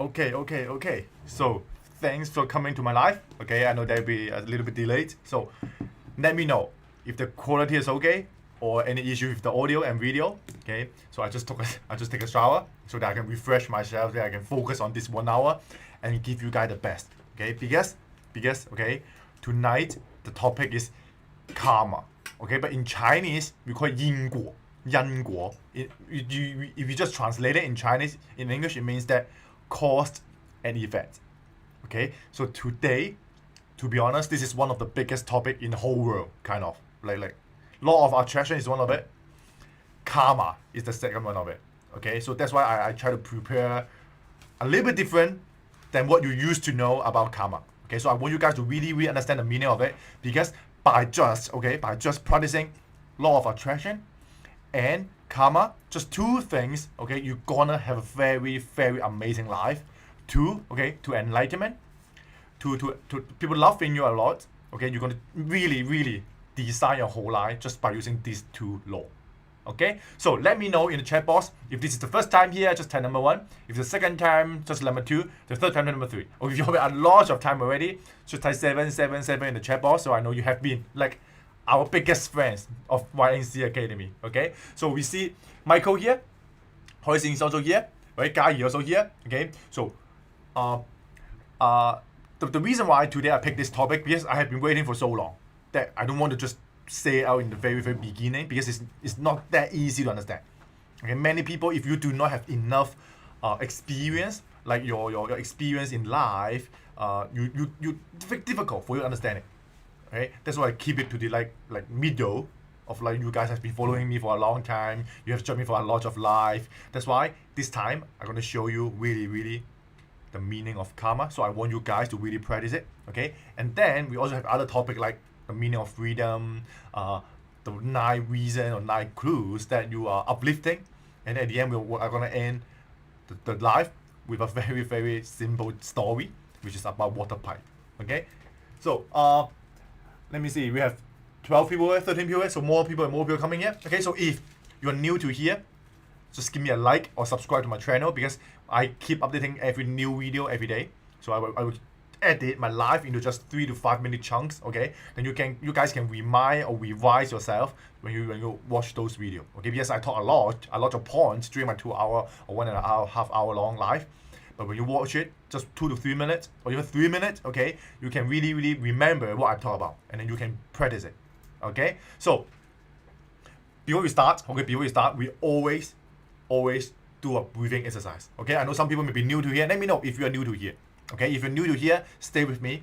Okay. So, thanks for coming to my live. Okay, I know that'll be a little bit delayed. So, let me know if the quality is okay or any issue with the audio and video. Okay, so I just take a shower so that I can refresh myself, that I can focus on this 1 hour and give you guys the best. Okay, because okay, tonight the topic is karma. Okay, but in Chinese we call it 因果. If you just translate it in Chinese, in English, it means that cause and effect. Okay, so today, to be honest, this is one of the biggest topic in the whole world, kind of. Like law of attraction is one of it. Karma is the second one of it. Okay, so that's why I try to prepare a little bit different than what you used to know about karma. Okay, so I want you guys to really understand the meaning of it, because by just practicing law of attraction and karma, just two things, okay, you're gonna have a very amazing life. To enlightenment, to people loving you a lot. Okay, you're gonna really design your whole life just by using these two laws. Okay, so let me know in the chat box if this is the first time here, just type number 1. If the second time, just number 2. The third time, number 3. Or if you have a lot of time already, just type 777 in the chat box, so I know you have been like our biggest friends of YNC Academy. Okay, so we see Michael here, Hoising is also here, right? Guy also here. Okay, so the reason why today I picked this topic, because I have been waiting for so long that I don't want to just say it out in the very beginning, because it's not that easy to understand. Okay, many people, if you do not have enough experience, like your experience in life, you difficult for you to understand it. Okay, that's why I keep it to the like middle of, like, you guys have been following me for a long time. You have joined me for a lot of life. That's why this time I'm gonna show you really the meaning of karma. So I want you guys to really practice it. Okay, and then we also have other topic like the meaning of freedom, the 9 reasons or 9 clues that you are uplifting, and at the end we are gonna end the live with a very simple story, which is about water pipe. Okay, so let me see, we have 12 people here, 13 people here, so more people coming here. Okay, so if you're new to here, just give me a like or subscribe to my channel, because I keep updating every new video every day. So I will edit my life into just 3 to 5 minute chunks. Okay, then you guys can remind or revise yourself when you watch those videos. Okay, because I talk a lot of points during my 2 hour or 1.5 hour long live. But when you watch it, just 2 to 3 minutes or even 3 minutes, okay, you can really remember what I talk about, and then you can practice it. Okay, so before we start, we always do a breathing exercise. Okay, I know some people may be new to here. Let me know if you are new to here. Okay, if you're new to here, stay with me.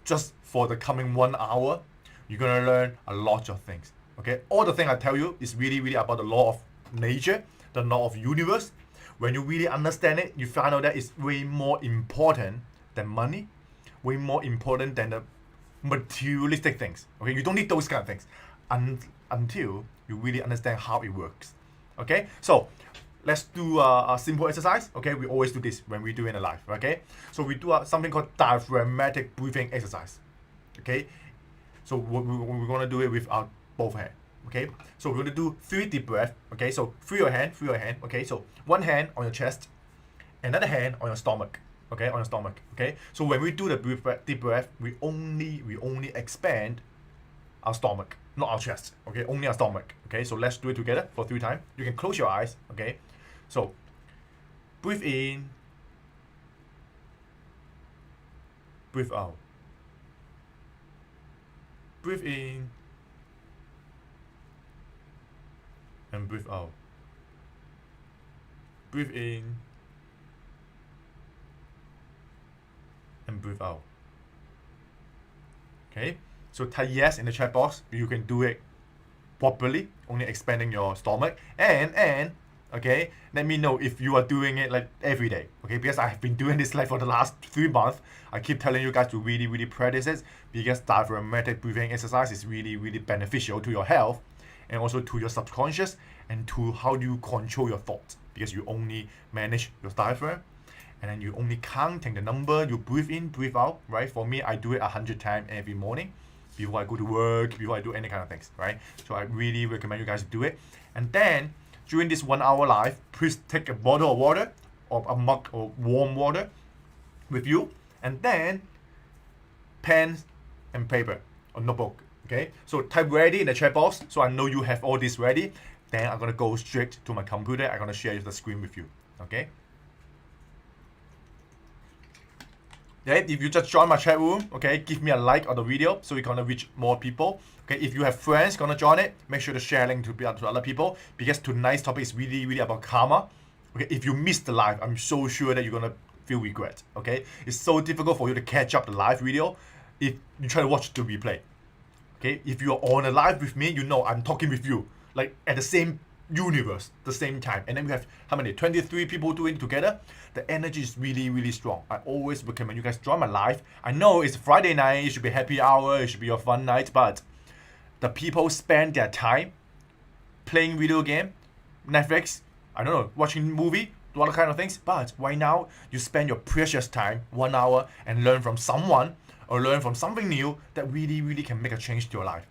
Just for the coming 1 hour, you're gonna learn a lot of things. Okay, all the thing I tell you is really about the law of nature, the law of universe. When you really understand it, you find out that it's way more important than money, way more important than the materialistic things. Okay, you don't need those kind of things until you really understand how it works. Okay, so let's do a simple exercise. Okay, we always do this when we do in a live. Okay, so we do something called diaphragmatic breathing exercise. Okay, so we're gonna do it with our both hands. Okay, so we're gonna do 3 deep breaths. Okay, so free your hand. Okay, so one hand on your chest, another hand on your stomach. Okay, on your stomach. Okay, so when we do the deep breath, we only expand our stomach, not our chest. Okay, only our stomach. Okay, so let's do it together for 3 times. You can close your eyes. Okay, so breathe in, breathe out, breathe in, and breathe out, breathe in, and breathe out. Okay, so type yes in the chat box. You can do it properly, only expanding your stomach. And okay, let me know if you are doing it like every day. Okay, because I have been doing this like for the last 3 months. I keep telling you guys to really practice it, because diaphragmatic breathing exercise is really beneficial to your health, and also to your subconscious, and to how you control your thoughts, because you only manage your diaphragm, and then you only counting the number you breathe in, breathe out, right? For me, I do it 100 times every morning before I go to work, before I do any kind of things, right? So I really recommend you guys to do it. And then during this 1 hour live, please take a bottle of water or a mug or warm water with you, and then pen and paper or notebook. Okay, so type ready in the chat box so I know you have all this ready. Then I'm gonna go straight to my computer. I'm gonna share the screen with you. Okay. Okay, if you just join my chat room, okay, give me a like on the video so we're gonna reach more people. Okay, if you have friends gonna join it, make sure to share link to other people because tonight's topic is really about karma. Okay, if you miss the live, I'm so sure that you're gonna feel regret. Okay, it's so difficult for you to catch up the live video if you try to watch the replay. Okay, if you're on a live with me, you know I'm talking with you like at the same universe, the same time. And then we have how many? 23 people doing it together. The energy is really strong. I always recommend you guys join my live. I know it's Friday night, it should be happy hour, it should be a fun night, but the people spend their time playing video game, Netflix, I don't know, watching movie, do other kind of things. But right now, you spend your precious time, 1 hour, and learn from someone or learn from something new that really can make a change to your life.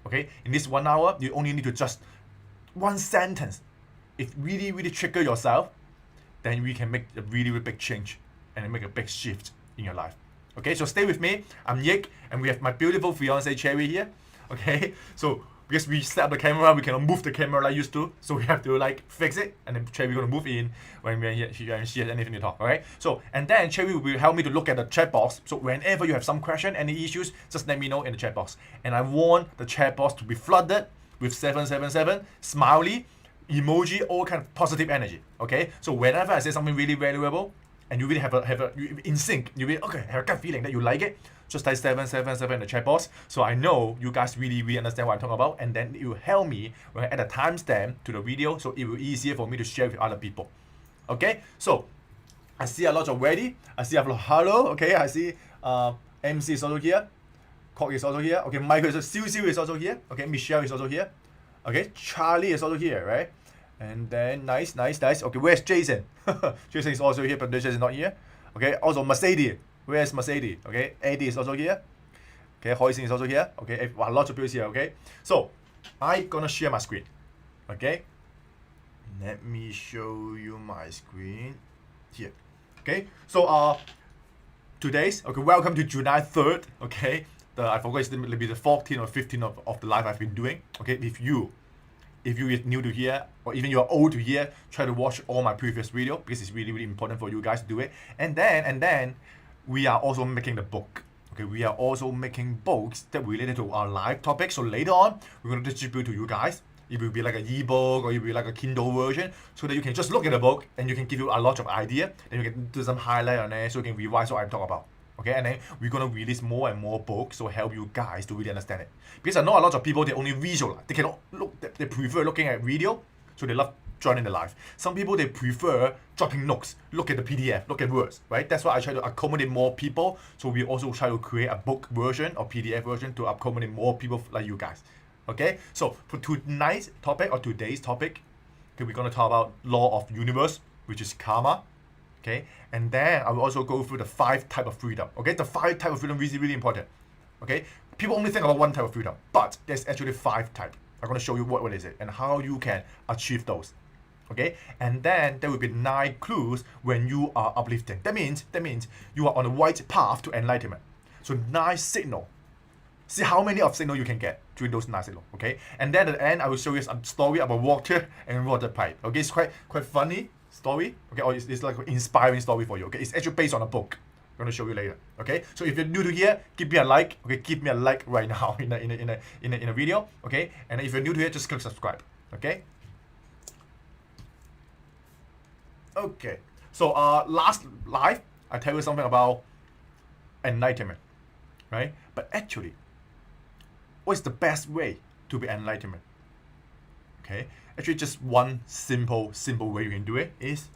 Okay, in this 1 hour, you only need to just one sentence. If really trigger yourself, then we can make a really big change and make a big shift in your life. Okay, so stay with me. I'm Yik, and we have my beautiful fiance Cherry here. Okay, so because we set up the camera, we cannot move the camera like used to, so we have to like fix it, and then Cherry gonna move in when she has anything to talk. Alright, so and then Cherry will help me to look at the chat box. So whenever you have some question, any issues, just let me know in the chat box. And I want the chat box to be flooded with 777 smiley emoji, all kind of positive energy. Okay, so whenever I say something really valuable and you really have a you in sync, you really have a gut feeling that you like it, just type 777 in the chat box so I know you guys really understand what I'm talking about, and then it will help me when I add a timestamp to the video, so it will be easier for me to share with other people. Okay, so I see a lot of ready, I see a lot of hello. Okay, I see MC is also here, Cock is also here. Okay, Michael is Siu is also here. Okay, Michelle is also here. Okay, Charlie is also here, right? And then nice. Okay, where's Jason? Jason is also here, but Jason is not here. Okay, also Mercedes. Where's Mercedes? Okay, Eddie is also here. Okay, Hoisin is also here. Okay, a lot of people here. Okay, so I'm gonna share my screen. Okay, let me show you my screen here. Okay, so today's welcome to July 3rd. Okay, I forgot it's maybe the 14th or 15th of the live I've been doing. Okay, if you are new to here, or even you are old to here, try to watch all my previous video because it's really important for you guys to do it. And then we are also making the book. Okay, we are also making books that related to our live topic. So later on, we're going to distribute to you guys. It will be like an ebook or it will be like a Kindle version, so that you can just look at the book and you can give you a lot of idea. Then you can do some highlight on it so you can revise what I'm talking about. Okay, and then we're gonna release more and more books to help you guys to really understand it. Because I know a lot of people, they only visualize, they cannot look, they prefer looking at video, so they love joining the live. Some people, they prefer dropping notes, look at the PDF, look at words, right? That's why I try to accommodate more people. So we also try to create a book version or PDF version to accommodate more people like you guys. Okay, so for tonight's topic or today's topic, okay, we're gonna talk about law of universe, which is karma. Okay, and then I will also go through the 5 types of freedom. Okay, the 5 types of freedom is really important. Okay, people only think about 1 type of freedom, but there's actually 5 types. I'm going to show you what is it and how you can achieve those. Okay, and then there will be 9 clues when you are uplifting. That means you are on the right path to enlightenment. So 9 signal. See how many of signal you can get during those 9 signal. Okay, and then at the end I will show you a story about water and water pipe. Okay, it's quite funny story. Okay, or it's like an inspiring story for you. Okay, it's actually based on a book. I'm gonna show you later. Okay, so if you're new to here, give me a like. Okay, give me a like right now in a video. Okay, and if you're new to here, just click subscribe. Okay. Okay, so last live I tell you something about enlightenment, right? But actually, what's the best way to be enlightenment? Okay, actually just one simple way you can do it is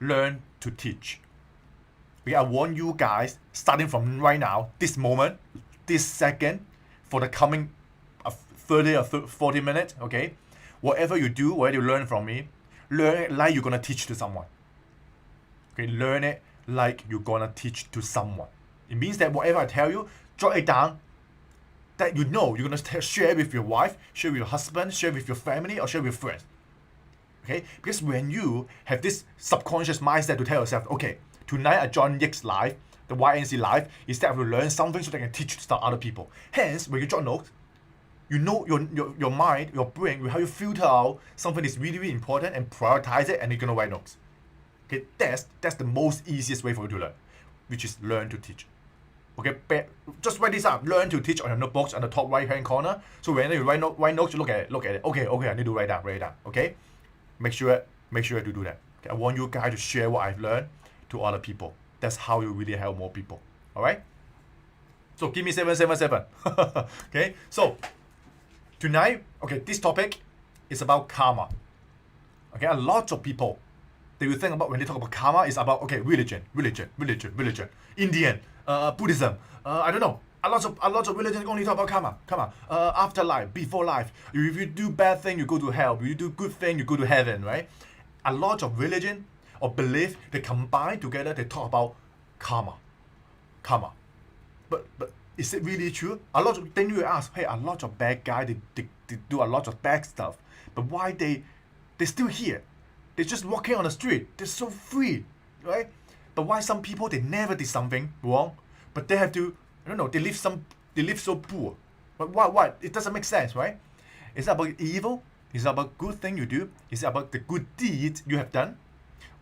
learn to teach. Okay, I want you guys, starting from right now, this moment, this second, for the coming 30 or 40 minutes, okay, whatever you do, whatever you learn from me, learn it like you're gonna teach to someone. Okay, learn it like you're gonna teach to someone. It means that whatever I tell you, jot it down, that you know you're going to share with your wife, share with your husband, share with your family, or share with friends. Okay? Because when you have this subconscious mindset to tell yourself, okay, tonight at John Yick's live, the YNC live, instead of learn something so they can teach to other people. Hence, when you jot notes, you know your mind, your brain will help you filter out something that's really, really important and prioritize it, and you're gonna write notes. Okay, that's the most easiest way for you to learn, which is learn to teach. Okay, just write this up. Learn to teach on your notebooks on the top right hand corner. So whenever you write notes, you look at it. Okay, I need to write it down. Okay, make sure to do that. Okay, I want you guys to share what I've learned to other people. That's how you really help more people. All right. So give me 777. Okay. So tonight, okay, this topic is about karma. Okay, a lot of people, they will think about when they talk about karma, it's about, okay, religion, Indian, Buddhism, I don't know. A lot of religion only talk about karma, afterlife, before life. If you do bad thing, you go to hell. If you do good thing, you go to heaven, right? A lot of religion or belief, they combine together, they talk about karma. But is it really true? Then you ask, hey, a lot of bad guys, they do a lot of bad stuff, but why they still here? They're just walking on the street. They're so free, right? But why some people, they never did something wrong, but they have to, I don't know, they live so poor. But why? It doesn't make sense, right? Is it about evil? Is it about good thing you do? Is it about the good deeds you have done?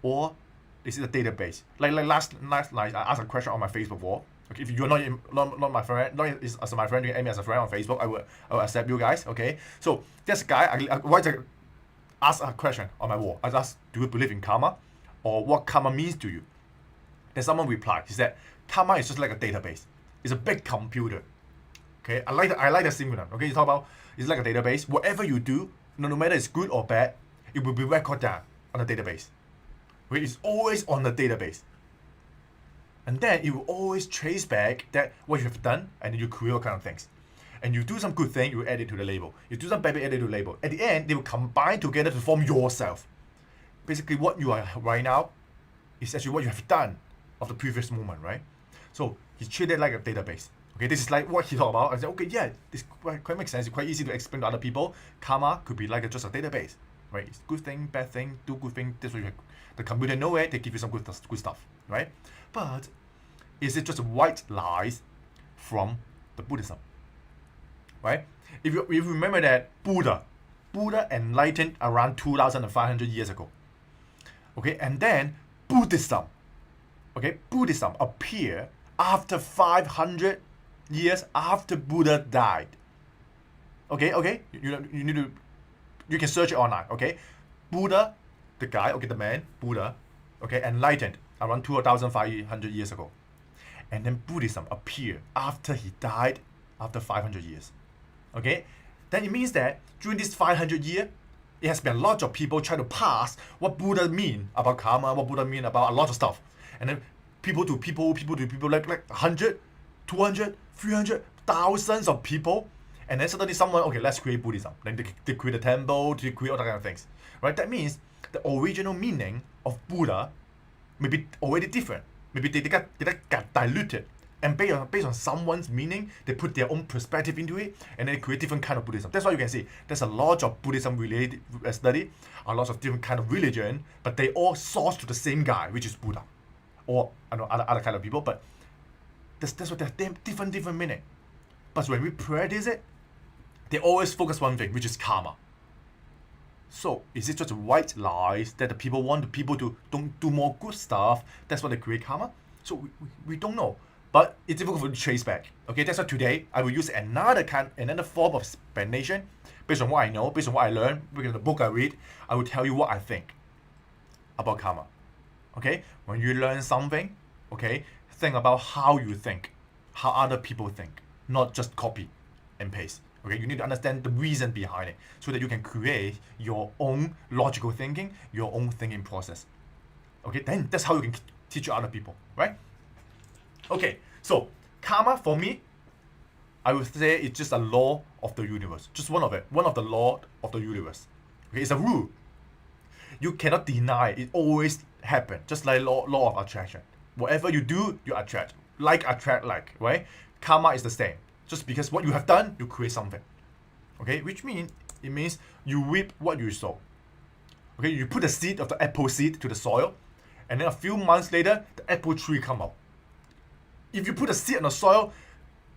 Or is it a database? Like last night, I asked a question on my Facebook wall. Okay, if you're not my friend, not as my friend, you can add me as a friend on Facebook. I will accept you guys. Okay, so this guy, I ask a question on my wall. I asked, do you believe in karma, or what karma means to you? Then someone replied. He said, karma is just like a database. It's a big computer. Okay, I like the similar. Okay, you talk about it's like a database. Whatever you do, no matter it's good or bad, it will be recorded down on the database. Okay, it's always on the database. And then it will always trace back that what you have done, and then you create all kind of things. And you do some good thing, you add it to the label. You do some bad thing, add it to the label. At the end, they will combine together to form yourself. Basically, what you are right now is actually what you have done of the previous moment, right? So he treated it like a database. Okay, this is like what he talked about. I said, okay, yeah, this quite makes sense. It's quite easy to explain to other people. Karma could be like just a database, right? It's good thing, bad thing, do good thing. That's what you have. The computer know it. They give you some good stuff, right? But is it just white lies from the Buddhism? Right? If you remember that Buddha enlightened around 2,500 years ago. Okay, and then Buddhism appeared after 500 years after Buddha died. Okay, you need to, you can search it online. Okay, Buddha, the guy, okay, the man, Buddha, okay, enlightened around 2,500 years ago, and then Buddhism appeared after he died after 500 years. Okay, then it means that during this 500 years, it has been a lot of people trying to pass what Buddha mean about karma, what Buddha mean about a lot of stuff. And then people to people, like 100, 200, 300, thousands of people. And then suddenly someone, okay, let's create Buddhism. Then they create a temple, they create all that kind of things. Right? That means the original meaning of Buddha may be already different. Maybe they got diluted. And based on someone's meaning, they put their own perspective into it, and then they create different kind of Buddhism. That's why you can see there's a lot of Buddhism related study, a lot of different kind of religion, but they all source to the same guy, which is Buddha, or I know other kind of people. But that's what they're different meaning. But when we practice it, they always focus one thing, which is karma. So is it just white lies that the people want the people to don't do more good stuff? That's why they create karma. So we don't know. But it's difficult to trace back. Okay, that's why today I will use another form of explanation based on what I know, based on what I learned, based on the book I read. I will tell you what I think about karma. Okay, when you learn something, okay, think about how you think, how other people think, not just copy and paste. Okay, you need to understand the reason behind it so that you can create your own logical thinking, your own thinking process. Okay, then that's how you can teach other people, right? Okay, so karma for me, I would say it's just a law of the universe. Just one of the law of the universe. Okay, it's a rule. You cannot deny it. It always happens. Just like law of attraction. Whatever you do, you attract. Like attract like, right? Karma is the same. Just because what you have done, you create something. Okay, which means it means you reap what you sow. Okay, you put the seed of the apple seed to the soil, and then a few months later, the apple tree come out. If you put a seed in the soil,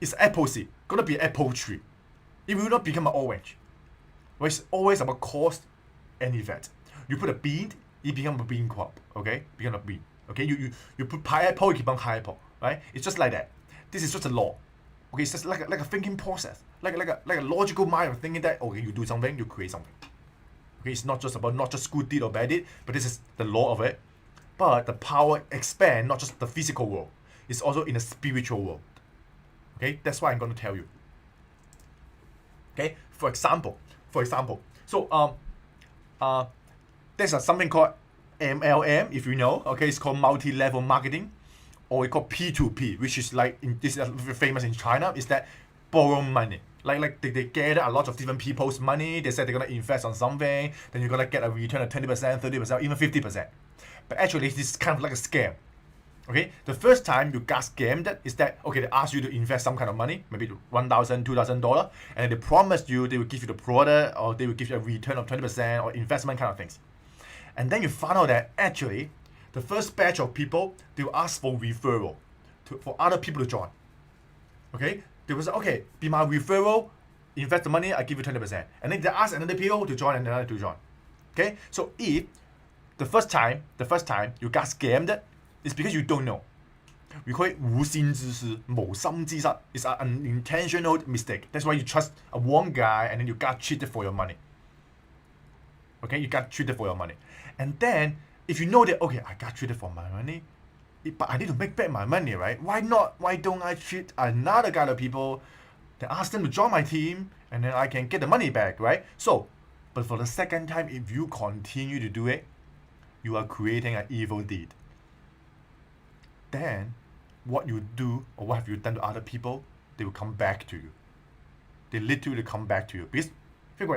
it's apple seed, gonna be an apple tree. It will not become an orange. Well, it's always about cause and effect. You put a bean, it becomes a bean crop. Okay, become a bean. Okay, you put pineapple, it becomes pineapple. Right? It's just like that. This is just a law. Okay, it's just like a thinking process, like a logical mind of thinking that okay, you do something, you create something. Okay, it's not just about not just good deed or bad deed, but this is the law of it. But the power expand not just the physical world, it's also in the spiritual world. Okay, that's why I'm going to tell you. Okay, for example, so there's something called MLM, if you know. Okay, it's called multi-level marketing, or we call P2P, which is like this is famous in China. Is that borrow money? Like they gather a lot of different people's money. They said they're gonna invest on something, then you're gonna get a return of 20%, 30%, even 50%. But actually, this is kind of like a scam. Okay, the first time you got scammed is that okay, they ask you to invest some kind of money, maybe $1,000, $2,000, and they promised you they will give you the product or they will give you a return of 20% or investment kind of things. And then you find out that actually, the first batch of people, they will ask for referral for other people to join. Okay, they will say, okay, be my referral, invest the money, I give you 20%. And then they ask another people to join and another to join. Okay, so if the first time you got scammed, it's because you don't know. We call it 無心之失, 無心之失. It's an unintentional mistake. That's why you trust a one guy and then you got cheated for your money. Okay, you got treated for your money. And then, if you know that, okay, I got treated for my money, but I need to make back my money, right? Why not? Why don't I treat another kind of people, then ask them to join my team, and then I can get the money back, right? So, but for the second time, if you continue to do it, you are creating an evil deed. Then, what you do, or what have you done to other people, they will come back to you. They literally come back to you. Because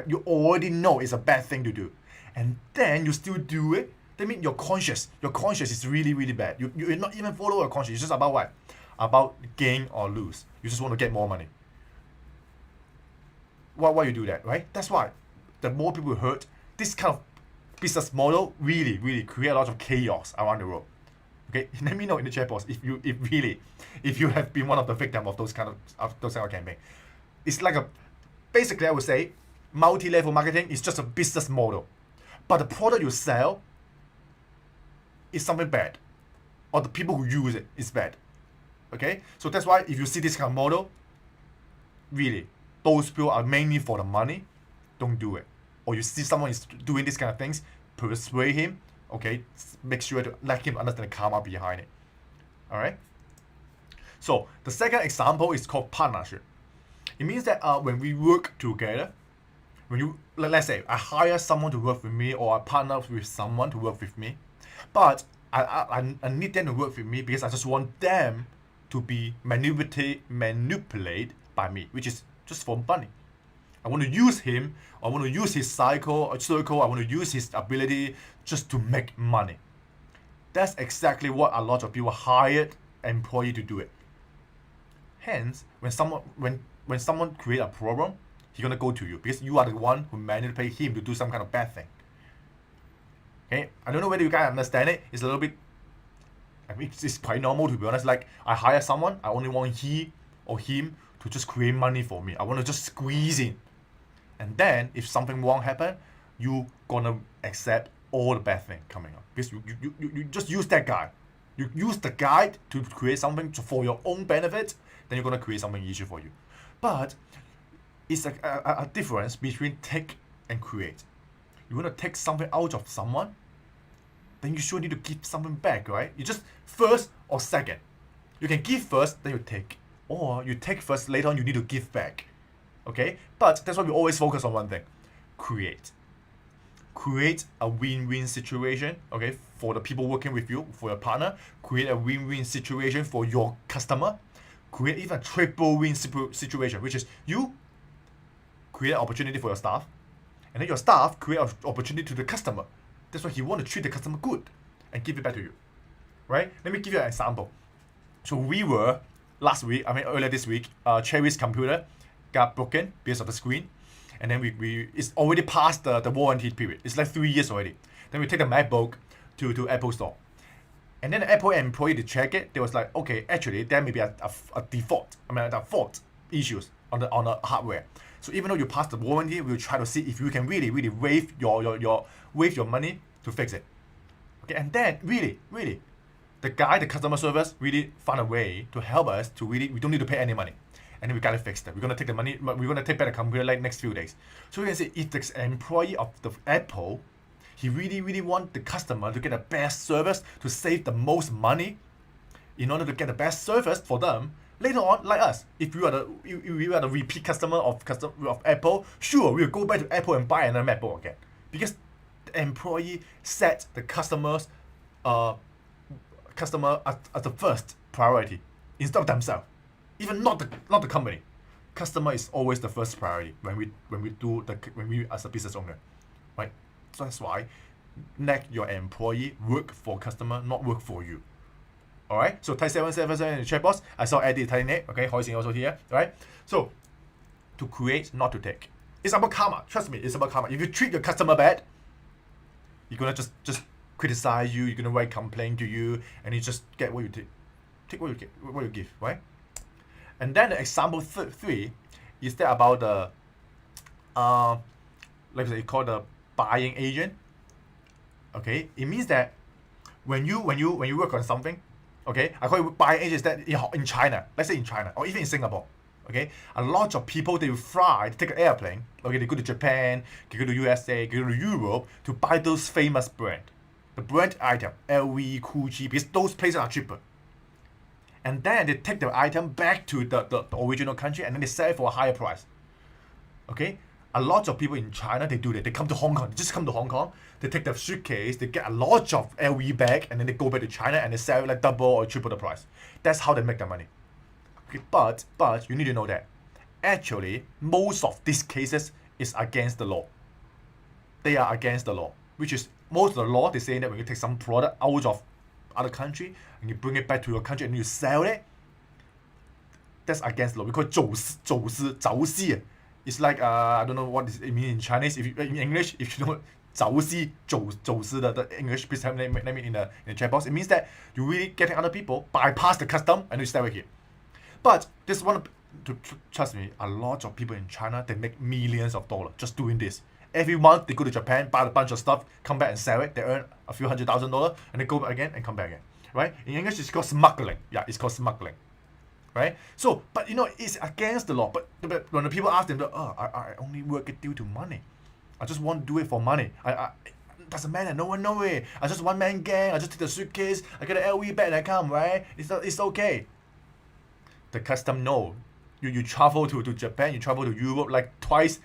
you already know it's a bad thing to do, and then you still do it. That means your conscience is really, really bad. You're not even follow your conscience. It's just about what? About gain or lose. You just want to get more money. Why you do that, right? That's why the more people hurt, this kind of business model really, really create a lot of chaos around the world. Okay, let me know in the chat box if you have been one of the victims of those kind of campaign. It's like basically I would say multi-level marketing is just a business model, but the product you sell is something bad, or the people who use it is bad. Okay, so that's why if you see this kind of model, really, those people are mainly for the money, don't do it. Or you see someone is doing this kind of things, persuade him, okay, make sure to let him understand the karma behind it. Alright? So the second example is called partnership. It means that when we work together, let's say I hire someone to work with me, or I partner with someone to work with me, but I need them to work with me because I just want them to be manipulated by me, which is just for money. I want to use him, I want to use his circle, I want to use his ability just to make money. That's exactly what a lot of people hired employee to do it. Hence, when someone create a problem, he's gonna go to you because you are the one who manipulate him to do some kind of bad thing. Okay, I don't know whether you guys understand it. It's a little bit, I mean, it's quite normal to be honest. Like I hire someone, I only want he or him to just create money for me. I want to just squeeze in, and then if something wrong happen, you gonna accept all the bad thing coming up because you just use that guy. You use the guy to create something for your own benefit, then you're gonna create something easier for you. But it's a difference between take and create. You want to take something out of someone, then you sure need to give something back, right? You just first or second. You can give first, then you take. Or you take first, later on you need to give back. Okay? But that's why we always focus on one thing. Create. Create a win-win situation, okay, for the people working with you, for your partner. Create a win-win situation for your customer. Create even a triple win situation, which is you create an opportunity for your staff, and then your staff create an opportunity to the customer. That's why he want to treat the customer good and give it back to you, right? Let me give you an example. So we were earlier this week, Cherry's computer got broken because of the screen, and then we it's already past the warranty period. It's like 3 years already. Then we take the MacBook to Apple Store. And then the Apple employee to check it, they was like, okay, actually there may be a fault issues on the hardware. So even though you pass the warranty, we'll try to see if you can really waive your money to fix it. Okay, and then really, the customer service really found a way to help us to we don't need to pay any money. And then we gotta fix that. We're gonna take the money, we're gonna take back the computer like next few days. So you can see if the employee of the Apple, he really want the customer to get the best service, to save the most money, in order to get the best service for them. Later on, like us, if you are the repeat customer of Apple, sure, we'll go back to Apple and buy another MacBook again, because the employee set the customer as the first priority instead of themselves, even not the company. Customer is always the first priority when we as a business owner, right? So that's why let your employee work for customer, not work for you. Alright, so type 777 in the chat box. I saw Eddie typing it. Okay, Hoising also here. Right? So to create, not to take. It's about karma. Trust me, it's about karma. If you treat your customer bad, you're gonna just criticize you, you're gonna write complaint to you, and you just get what you take. Take what you give, right? And then the example 3 is that about the like they call the buying agent. Okay, it means that when you work on something, okay, I call it buying agents that in China, let's say in China or even in Singapore, okay, a lot of people, they will fly, they take an airplane, okay, they go to Japan, they go to USA, they go to Europe to buy those famous the brand item, LV, Gucci, because those places are cheaper. And then they take the item back to the original country, and then they sell it for a higher price. Okay, a lot of people in China, they do that. They come to Hong Kong. They just come to Hong Kong. They take the suitcase. They get a lot of LV bag, and then they go back to China and they sell it like double or triple the price. That's how they make their money. Okay, but you need to know that actually most of these cases is against the law. They are against the law, which is most of the law. They say that when you take some product out of other country and you bring it back to your country and you sell it, that's against the law. We call it 走私. It's like I don't know what it means in Chinese. If you, in English, if you know 走私 the English, please let me in the chat box. It means that you really getting other people bypass the custom and you sell it here. But this one, trust me, a lot of people in China, they make millions of dollars just doing this. Every month they go to Japan, buy a bunch of stuff, come back and sell it. They earn a few $100,000, and they go back again and come back again. Right? In English, it's called smuggling. Yeah, it's called smuggling. Right? So, but you know, it's against the law. But when the people ask them, I only work it due to money. I just want to do it for money. Doesn't matter. No one know it. I just one man gang. I just take the suitcase. I get an LV bag and I come. Right? It's okay. The custom know. You travel to Japan. You travel to Europe like twice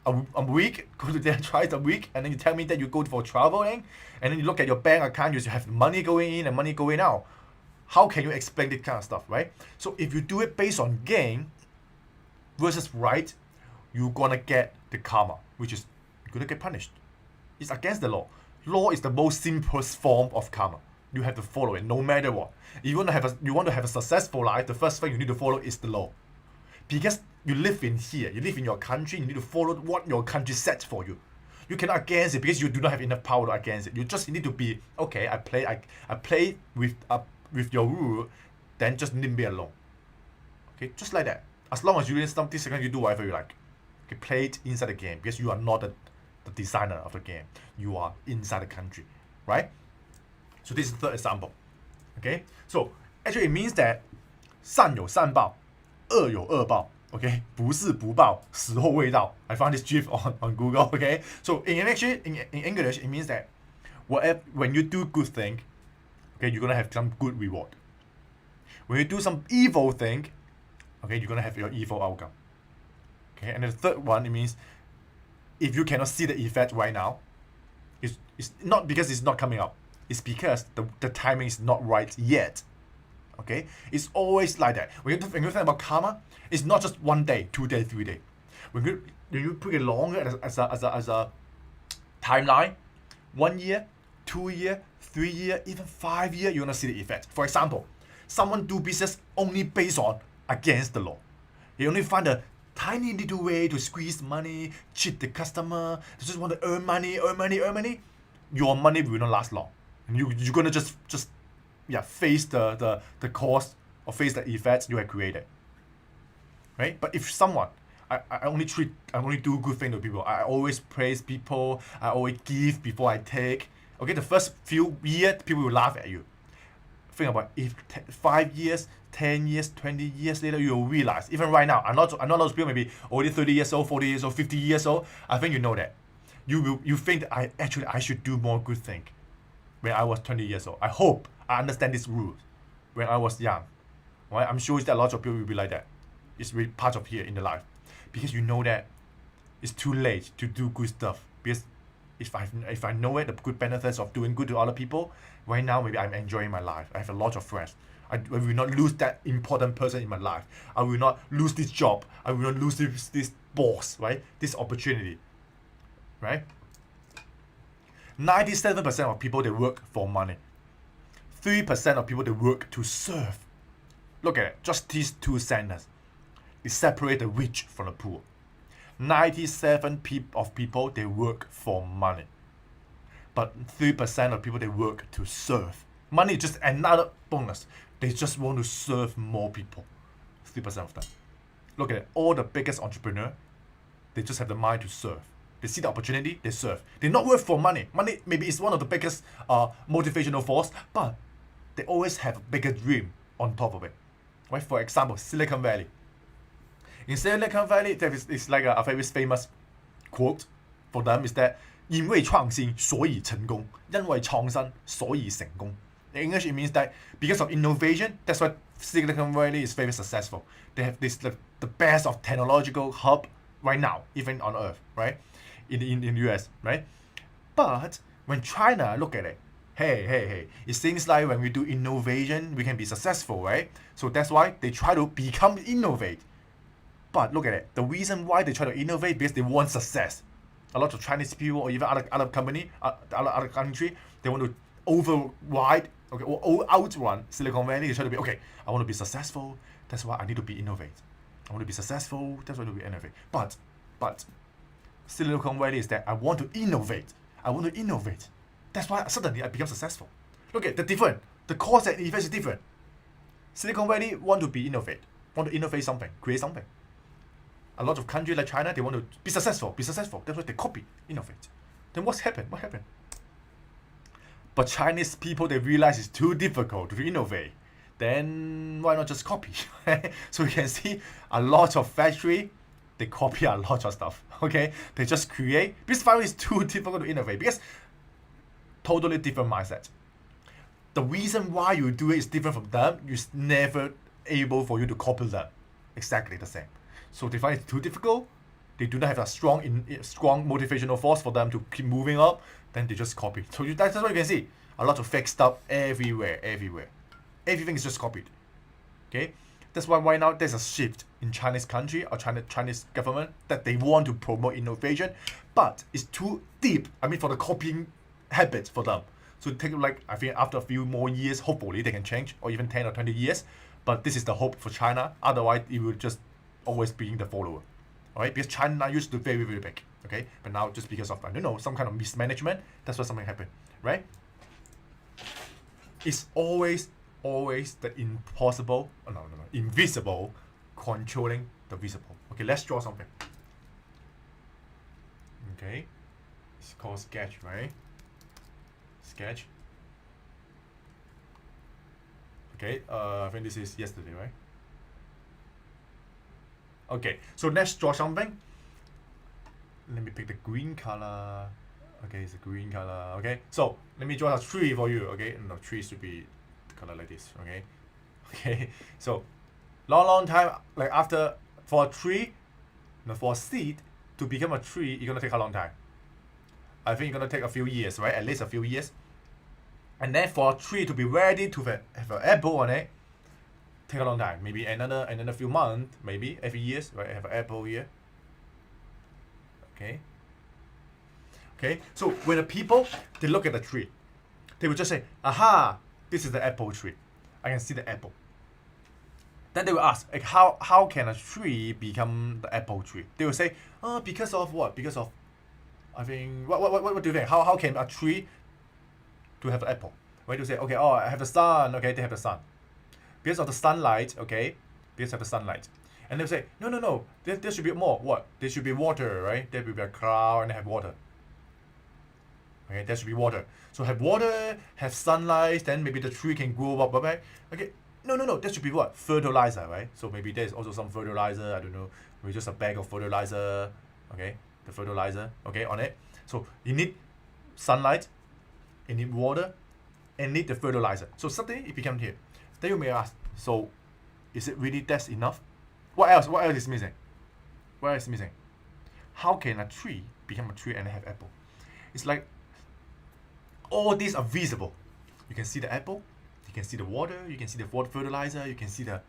a week. Go to there twice a week, and then you tell me that you go for traveling, and then you look at your bank account. You have money going in and money going out. How can you explain this kind of stuff, right? So if you do it based on gain versus right, you're gonna get the karma, which is you're gonna get punished. It's against the law. Law is the most simplest form of karma. You have to follow it no matter what. If you want to have a successful life, the first thing you need to follow is the law. Because you live in here, you live in your country, you need to follow what your country sets for you. You cannot against it because you do not have enough power to against it. You just need to be okay. I play with your rule, then just leave me alone. Okay, just like that. As long as you didn't stop this second, you do whatever you like. Okay, play it inside the game because you are not the designer of the game. You are inside the country, right? So this is the third example. Okay, so actually it means that 善有善报，恶有恶报。Okay, 不是不报，时候未到. I found this GIF on Google. Okay, so in English, it means that when you do good thing, okay, you're gonna have some good reward. When you do some evil thing, okay, you're gonna have your evil outcome. Okay, and the third one, it means if you cannot see the effect right now, it's not because it's not coming up. It's because the timing is not right yet. Okay, it's always like that. When you think about karma, it's not just 1 day, 2 days, 3 days. When you put it longer as a timeline, 1 year, 2 year, 3 year, even 5 year, you're gonna see the effect. For example, someone do business only based on against the law. He only find a tiny little way to squeeze money, cheat the customer. They just want to earn money. your money will not last long. You're gonna just face the cost or face the effects you have created. Right? But if someone I only do good things to people. I always praise people. I always give before I take. Okay, the first few years people will laugh at you. Think about if 5 years, 10 years, 20 years later, you'll realize, even right now, I'm not those people maybe already 30 years old, 40 years old, 50 years old. I think you know that. You think that I should do more good thing when I was 20 years old. I hope I understand this rule when I was young. Right? I'm sure that a lot of people will be like that. It's really part of here in the life. Because you know that it's too late to do good stuff. Because if I know it, the good benefits of doing good to other people, right now maybe I'm enjoying my life. I have a lot of friends. I will not lose that important person in my life. I will not lose this job. I will not lose this boss, right? This opportunity, right? 97% of people, they work for money. 3% of people, they work to serve. Look at it. Just these two sentences. It separates the rich from the poor. 97% of people, they work for money. But 3% of people, they work to serve. Money is just another bonus. They just want to serve more people. 3% of them. Look at it. All the biggest entrepreneurs, they just have the mind to serve. They see the opportunity, they serve. They not work for money. Money maybe is one of the biggest motivational force, but they always have a bigger dream on top of it. Right? For example, Silicon Valley. In Silicon Valley, there is like a very famous quote for them is that 因为创新所以成功，因为创新所以成功. In English, it means that because of innovation, that's why Silicon Valley is very successful. They have the best of technological hub right now, even on Earth, right? In the US, right? But when China look at it, hey, it seems like when we do innovation, we can be successful, right? So that's why they try to become innovate. But look at it. The reason why they try to innovate because they want success. A lot of Chinese people or even other company, other country, they want to override, okay, or outrun Silicon Valley. They try to be okay. I want to be successful. That's why I need to be innovate. I want to be successful. That's why I need to be innovate. But Silicon Valley is that I want to innovate. I want to innovate. That's why suddenly I become successful. Look at the different. The cause and effect is different. Silicon Valley want to be innovate. Want to innovate something, create something. A lot of countries like China, they want to be successful. That's why they copy, innovate. Then what's happened? What happened? But Chinese people, they realize it's too difficult to innovate. Then why not just copy? So you can see a lot of factory, they copy a lot of stuff. Okay, they just create because finally it's too difficult to innovate because totally different mindset. The reason why you do it is different from them. It's never able for you to copy them. Exactly the same. So they find it too difficult. They do not have a strong motivational force for them to keep moving up. Then they just copy. So that's what you can see. A lot of fake stuff everywhere. Everything is just copied. Okay, that's why right now there's a shift in Chinese country or Chinese government that they want to promote innovation, but it's too deep. I mean, for the copying habit for them. So take like I think after a few more years, hopefully they can change, or even 10 or 20 years. But this is the hope for China. Otherwise, it will just always being the follower. Alright, because China used to be very, very big. Okay, but now just because of I don't know some kind of mismanagement, that's why something happened. Right? It's always the impossible, invisible controlling the visible. Okay, let's draw something. Okay, it's called sketch, right? Sketch. Okay, I think this is yesterday, right? Okay, so let's draw something. Let me pick the green color. Okay, it's a green color. Okay, so let me draw a tree for you. Okay, no, tree should be the color like this. Okay, okay. So long time like after for a tree, for a seed to become a tree, it's gonna take a long time. I think it's gonna take a few years, right? At least a few years. And then for a tree to be ready to have an apple on it, take a long time. Maybe another few months, maybe every years, right? Have an apple here. Okay. Okay. So when the people they look at the tree, they will just say, "Aha, this is the apple tree. I can see the apple." Then they will ask, like, how can a tree become the apple tree? They will say, because of what? Because of I think what do you think? How can a tree to have an apple. Right? To say, okay, oh, I have the sun. Okay, they have the sun. Because of the sunlight, okay? Because of the sunlight. And they'll say, no, there should be more. What? There should be water, right? There will be a cloud and have water. Okay, there should be water. So have water, have sunlight, then maybe the tree can grow up, right? Okay, no, there should be what? Fertilizer, right? So maybe there's also some fertilizer, I don't know, maybe just a bag of fertilizer, okay? The fertilizer, okay, on it. So you need sunlight, you need water, and need the fertilizer. So suddenly it becomes here. Then you may ask, so is it really that's enough? What else? What else is missing? What else is missing? How can a tree become a tree and have apple? It's like all these are visible. You can see the apple, you can see the water, you can see the fertilizer, you can see the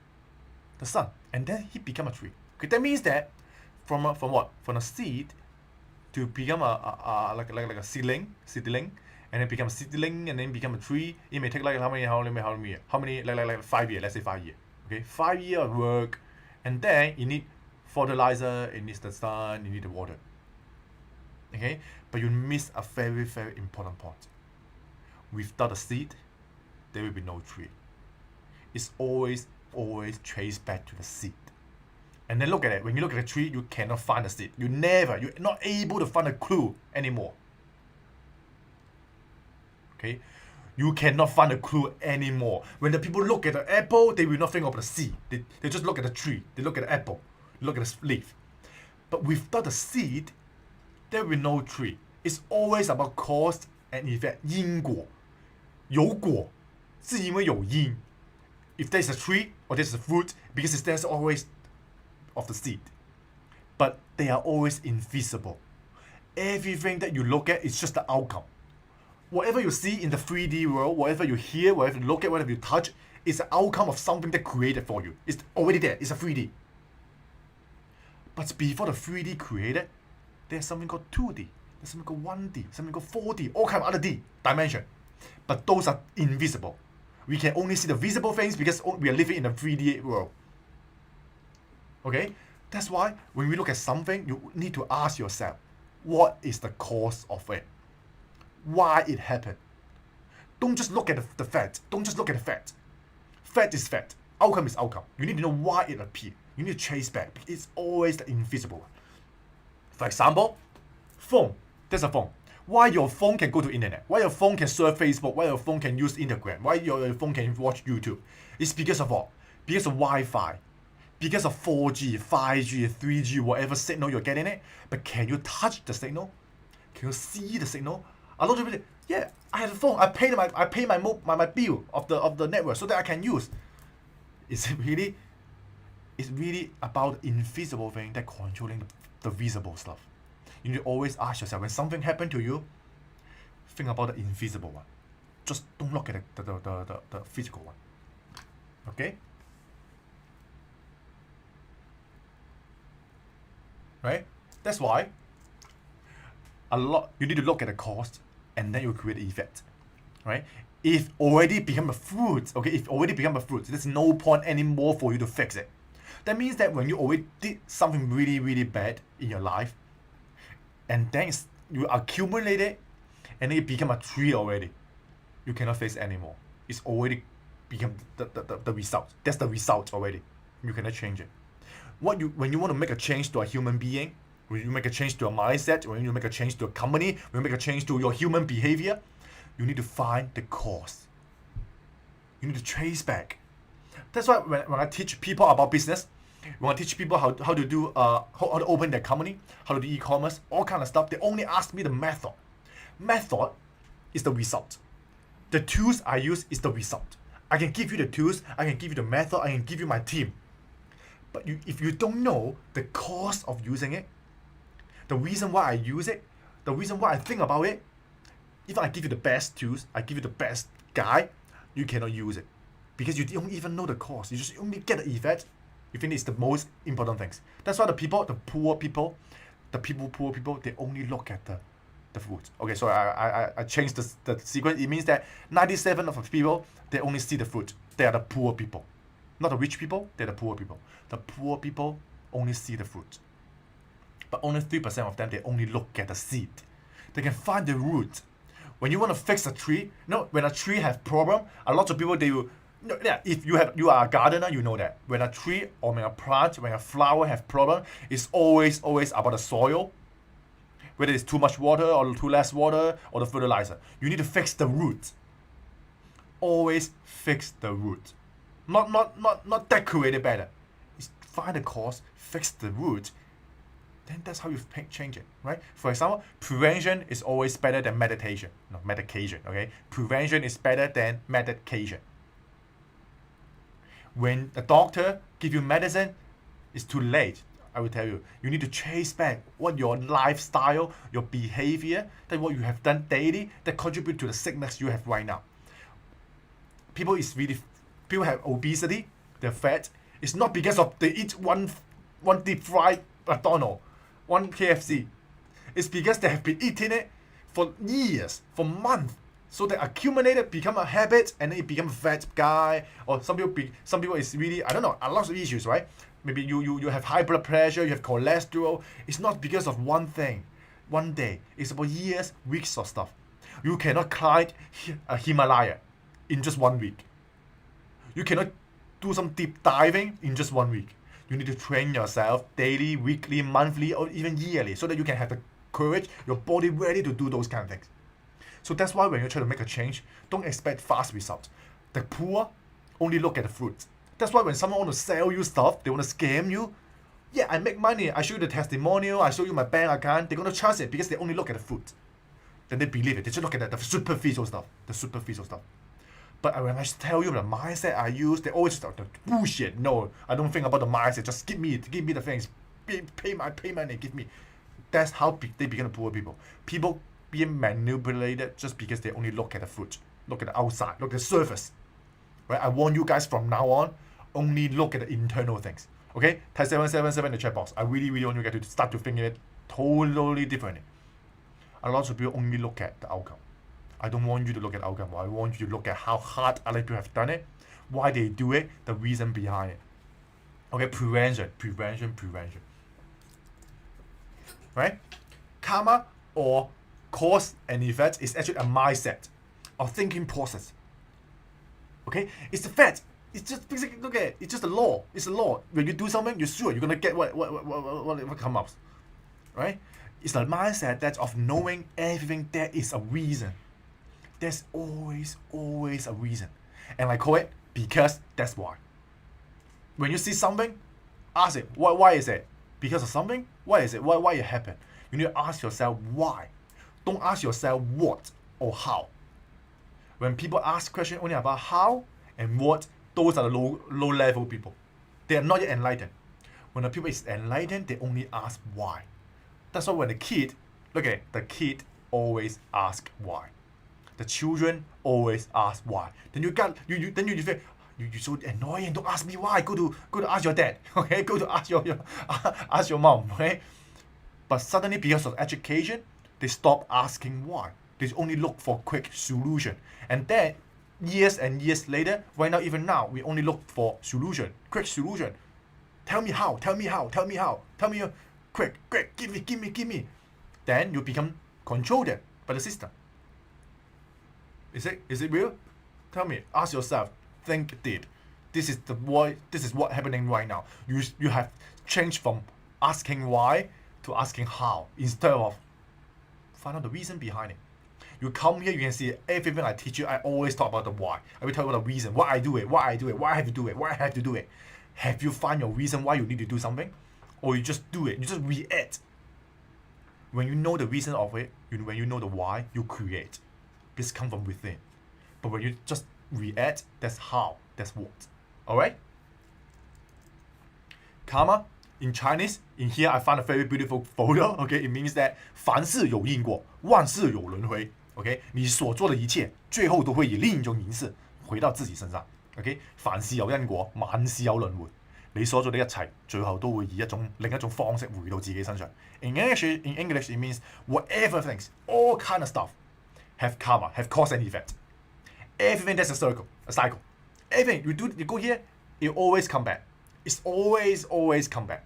sun, and then he become a tree. Okay, that means that from what? From a seed to become like a seedling, and then become a seedling, and then become a tree. It may take like how many like 5 years. Let's say 5 years. Okay, 5 years of work, and then you need fertilizer, it needs the sun, you need the water. Okay, but you miss a very, very important part. Without a seed, there will be no tree. It's always traced back to the seed. And then look at it. When you look at a tree, you cannot find a seed. You're not able to find a clue anymore. Okay? You cannot find a clue anymore. When the people look at the apple, they will not think of the seed. They just look at the tree. They look at the apple. Look at the leaf. But without the seed, there will be no tree. It's always about cause and effect. 因果。有果是因为有因. If there's a tree or there's a fruit, because there's always of the seed. But they are always invisible. Everything that you look at is just the outcome. Whatever you see in the 3D world, whatever you hear, whatever you look at, whatever you touch, is the outcome of something that created for you. It's already there. It's a 3D. But before the 3D created, there's something called 2D. There's something called 1D, something called 4D, all kind of other D dimension. But those are invisible. We can only see the visible things because we are living in a 3D world. Okay? That's why when we look at something, you need to ask yourself, what is the cause of it? Why it happened? Don't just look at the fact. Don't just look at the fact. Fact is fact. Outcome is outcome. You need to know why it appeared. You need to trace back. It's always the invisible one. For example, phone. There's a phone. Why your phone can go to internet? Why your phone can surf Facebook? Why your phone can use Instagram? Why your phone can watch YouTube? It's because of what? Because of Wi-Fi. Because of 4G, 5G, 3G, whatever signal you're getting it. But can you touch the signal? Can you see the signal? A lot of people say, yeah, I have a phone. I pay my bill of the network so that I can use. It's really about the invisible thing that controlling the visible stuff. You need to always ask yourself, when something happened to you, think about the invisible one. Just don't look at the physical one. Okay? Right? That's why you need to look at the cause and then you create the effect. Right? If already become a fruit, there's no point anymore for you to fix it. That means that when you already did something really, really bad in your life, and then you accumulate it, and then it become a tree already, you cannot face it anymore. It's already become the result. That's the result already. You cannot change it. When you want to make a change to a human being, when you make a change to a mindset, when you make a change to a company, when you make a change to your human behavior, you need to find the cause. You need to trace back. That's why when I teach people about business, when I teach people how to do how to open their company, how to do e-commerce, all kind of stuff, they only ask me the method. Method is the result. The tools I use is the result. I can give you the tools, I can give you the method, I can give you my team. But if you don't know the cause of using it, the reason why I use it, the reason why I think about it, if I give you the best tools, I give you the best guide, you cannot use it. Because you don't even know the cause. You just only get the effect. You think it's the most important things. That's why the poor people, they only look at the food. Okay, so I changed the sequence. It means that 97% of the people, they only see the fruit. They are the poor people. Not the rich people, they're the poor people. The poor people only see the fruit. But only 3% of them, they only look at the seed. They can find the root. When you want to fix a tree, when a tree have problem, a lot of people they will. If you are a gardener, you know that when a tree or when a plant, when a flower have problem, it's always about the soil, whether it's too much water or too less water or the fertilizer. You need to fix the root. Always fix the root. Not decorate it better. Find the cause, fix the root. Then that's how you change it, right? For example, prevention is always better than medication. No, medication, okay? Prevention is better than medication. When a doctor give you medicine, it's too late. I will tell you, you need to chase back what your lifestyle, your behavior, that what you have done daily that contribute to the sickness you have right now. People have obesity, they're fat. It's not because of they eat one deep fried McDonald's, one KFC. It's because they have been eating it for years, for months. So they accumulated, become a habit, and then it become a fat guy. Or some people is really, I don't know, a lot of issues, right? Maybe you have high blood pressure, you have cholesterol. It's not because of one thing, one day. It's about years, weeks of stuff. You cannot climb a Himalaya in just 1 week. You cannot do some deep diving in just 1 week. You need to train yourself daily, weekly, monthly, or even yearly so that you can have the courage, your body ready to do those kind of things. So that's why when you try to make a change, don't expect fast results. The poor only look at the fruit. That's why when someone wants to sell you stuff, they want to scam you. Yeah, I make money. I show you the testimonial. I show you my bank account. They're going to trust it because they only look at the fruit. Then they believe it. They just look at the superficial stuff. But when I tell you the mindset I use, they always start the bullshit. No, I don't think about the mindset. Just give me the things. Pay money, give me. That's how they become the poor people. People being manipulated just because they only look at the fruit, look at the outside, look at the surface. Right? I want you guys from now on, only look at the internal things. Okay? Type 777 in the chat box. I really want you guys to start to think it totally differently. A lot of people only look at the outcome. I don't want you to look at the outcome. I want you to look at how hard other people have done it, why they do it, the reason behind it. Okay? Prevention. Right? Karma or cause and effect is actually a mindset or thinking process. Okay? It's the fact. It's just basically, look at it. It's just a law. It's a law. When you do something, you're sure you're gonna get what comes up. Right? It's the mindset that's of knowing everything there is a reason. There's always a reason. And I call it because that's why. When you see something, ask it. Why is it? Because of something? Why is it? Why it happened? You need to ask yourself why. Don't ask yourself what or how. When people ask questions only about how and what, those are the low level people. They are not yet enlightened. When the people is enlightened, they only ask why. That's why when the kid always ask why. The children always ask why. Then you think you're so annoying. Don't ask me why. Go to ask your dad. Okay, go to ask your mom. Okay, but suddenly because of education, they stop asking why. They only look for quick solution. And then years and years later, right now, even now, we only look for solution, quick solution. Tell me how. Quick, give me. Then you become controlled by the system. Is it real? Tell me. Ask yourself. Think deep. This is what happening right now. You have changed from asking why to asking how instead of find out the reason behind it. You come here, you can see everything I teach you. I always talk about the why. I will tell you the reason, why I do it, why I have to do it. Have you found your reason why you need to do something, or you just do it? You just react. When you know the reason of it, when you know the why, you create. This comes from within. But when you just react, that's how, that's what. Alright? Karma, in Chinese, in here I found a very beautiful photo. Okay, it means that 凡事有因果，万事有轮回。OK， 你所做的一切，最後都會以另一種形式回到自己身上。OK， 凡事有因果，萬事有輪迴。你所做的一切，最後都會以另一種方式回到自己身上。In English, it means whatever things, all kind of stuff, have karma, have cause and effect. Everything that's a cycle. Everything you go here, it always come back. It's always come back.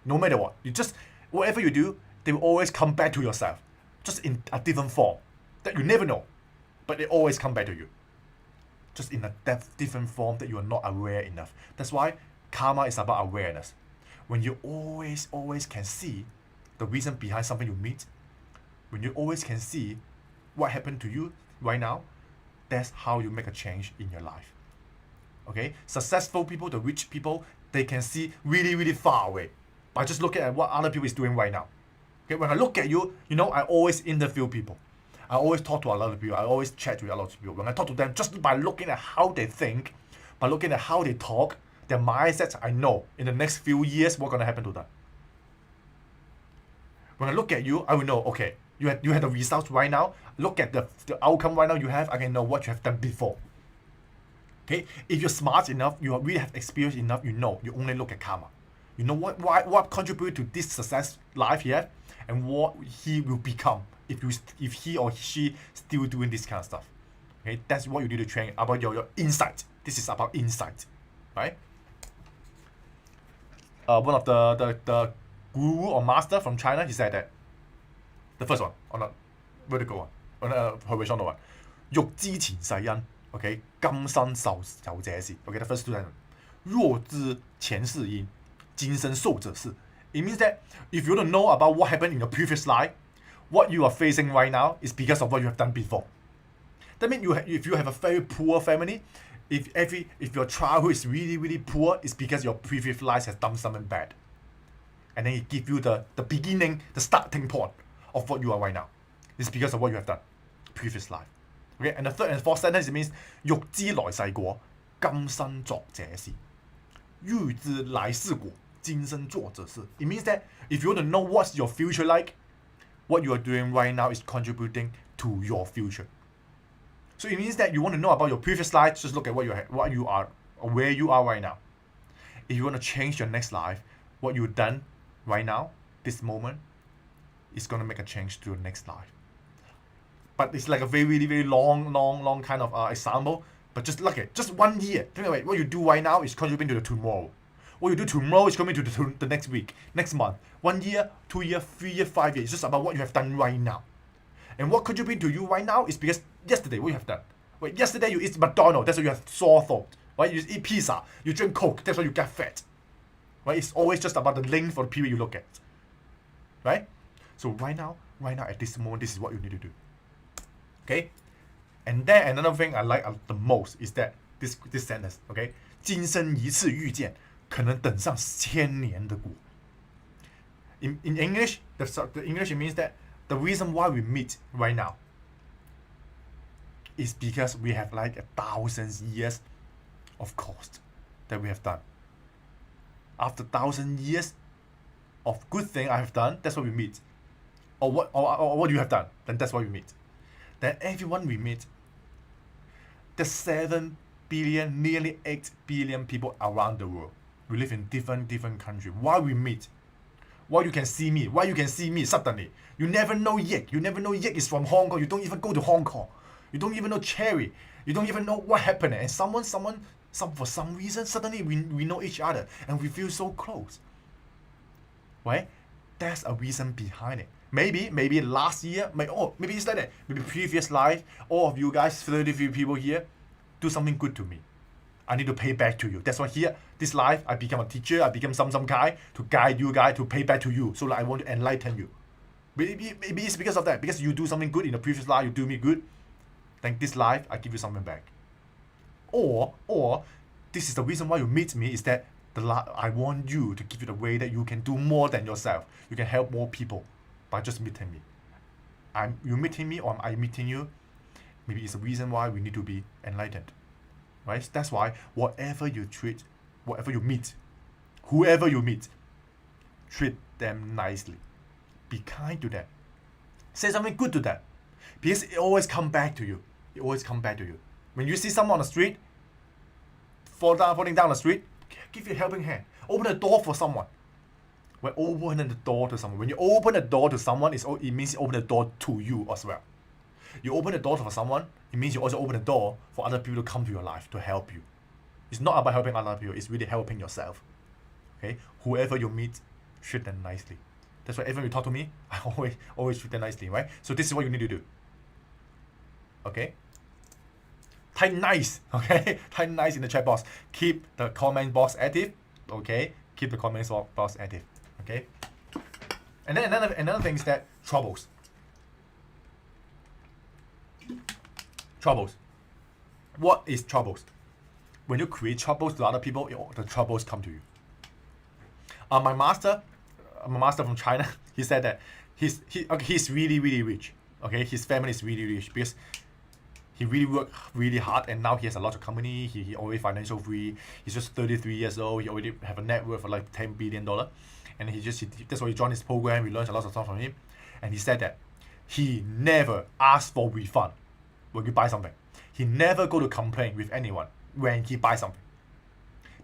No matter what, whatever you do, they will always come back to yourself, just in a different form. that you never know, but it always come back to you. Just in a different form that you are not aware enough. That's why karma is about awareness. When you always can see the reason behind something you meet, when you always can see what happened to you right now, that's how you make a change in your life. Okay? Successful people, the rich people, they can see really far away by just looking at what other people is doing right now. Okay? When I look at you, I always interview people. I always talk to a lot of people. I always chat with a lot of people. When I talk to them, just by looking at how they think, by looking at how they talk, their mindsets, I know in the next few years what's going to happen to them. When I look at you, I will know, okay, you had the results right now. Look at the outcome right now you have. I can know what you have done before. Okay? If you're smart enough, you really have experience enough, you only look at karma. You know what contributed to this success life here and what he will become if he or she still doing this kind of stuff. Okay, that's what you need to train about your insight. This is about insight, right? One of the guru or master from China, he said that the first one on the vertical one, on the horizontal one, 欲知前世因 okay, 今生受這事 okay, the first two sentences, 若知前世因今生受這事. It means that if you don't know about what happened in your previous life, what you are facing right now is because of what you have done before. That means if you have a very poor family, if your childhood is really poor, it's because your previous life has done something bad. And then it gives you the beginning, the starting point of what you are right now. It's because of what you have done, previous life. Okay, and the third and fourth sentence, it means 欲知來世果，今生作這事。欲知來世果，今生作這事. It means that if you want to know what's your future like, what you are doing right now is contributing to your future. So it means that you want to know about your previous life, just look at what you are, or where you are right now. If you want to change your next life, what you've done right now, this moment, is going to make a change to your next life. But it's like a very long kind of example. But just look at just 1 year. Think about it. What you do right now is contributing to the tomorrow. What you do tomorrow is coming to the next week, next month. 1 year, 2 years, 3 years, 5 years. It's just about what you have done right now. And what contributes to you right now is because yesterday, what you have done. Wait, yesterday you eat McDonald's, that's why you have sore throat. Right? You eat pizza, you drink Coke, that's why you get fat. Right? It's always just about the length of the period you look at. Right? So right now at this moment, this is what you need to do. Okay? And then another thing I like the most is that this sentence, okay? 今生一次遇见，可能等上千年的果. In English, the English means that the reason why we meet right now is because we have like 1,000 years of cost that we have done. After 1,000 years of good thing I have done, that's what we meet. Or what you have done, then that's what we meet. Then everyone we meet, the 7 billion, nearly 8 billion people around the world. We live in different countries. Why we meet? Why you can see me? Why you can see me suddenly? You never know Yik. You never know Yik is from Hong Kong. You don't even go to Hong Kong. You don't even know Cherry. You don't even know what happened. And someone, for some reason, suddenly we know each other and we feel so close. Right? That's a reason behind it. Maybe last year, maybe it's like that. Maybe previous life, all of you guys, 33 people here, do something good to me. I need to pay back to you. That's why here, this life, I become a teacher, I become some guy to guide you guys, to pay back to you. So like, I want to enlighten you. Maybe it's because of that. Because you do something good in the previous life, you do me good. Then this life, I give you something back. Or this is the reason why you meet me, is that I want you to give you the way that you can do more than yourself. You can help more people by just meeting me. You meeting me or I'm meeting you, maybe it's the reason why we need to be enlightened. Right? That's why whatever you meet, whoever you meet, treat them nicely. Be kind to them. Say something good to them. Because it always comes back to you. It always comes back to you. When you see someone on the street, falling down the street, give you a helping hand. Open the door for someone. When opening the door to someone, when you open the door to someone, it means you open the door to you as well. You open the door for someone, it means you also open the door for other people to come to your life to help you. It's not about helping other people, it's really helping yourself. Okay? Whoever you meet, treat them nicely. That's why every time you talk to me, I always treat them nicely, right? So this is what you need to do. Okay? Type nice. Okay? Type nice in the chat box. Keep the comment box active. Okay? Keep the comment box active. Okay? And then another thing is that troubles. Troubles. What is troubles? When you create troubles to other people, the troubles come to you. My master from China, he said that he's really, really rich. Okay, his family is really rich because he really worked really hard, and now he has a lot of company. He already financial free. He's just 33 years old. He already have a net worth of like $10 billion, and that's why he joined his program. We learned a lot of stuff from him, and he said that he never asked for refund when you buy something. He never go to complain with anyone when he buys something,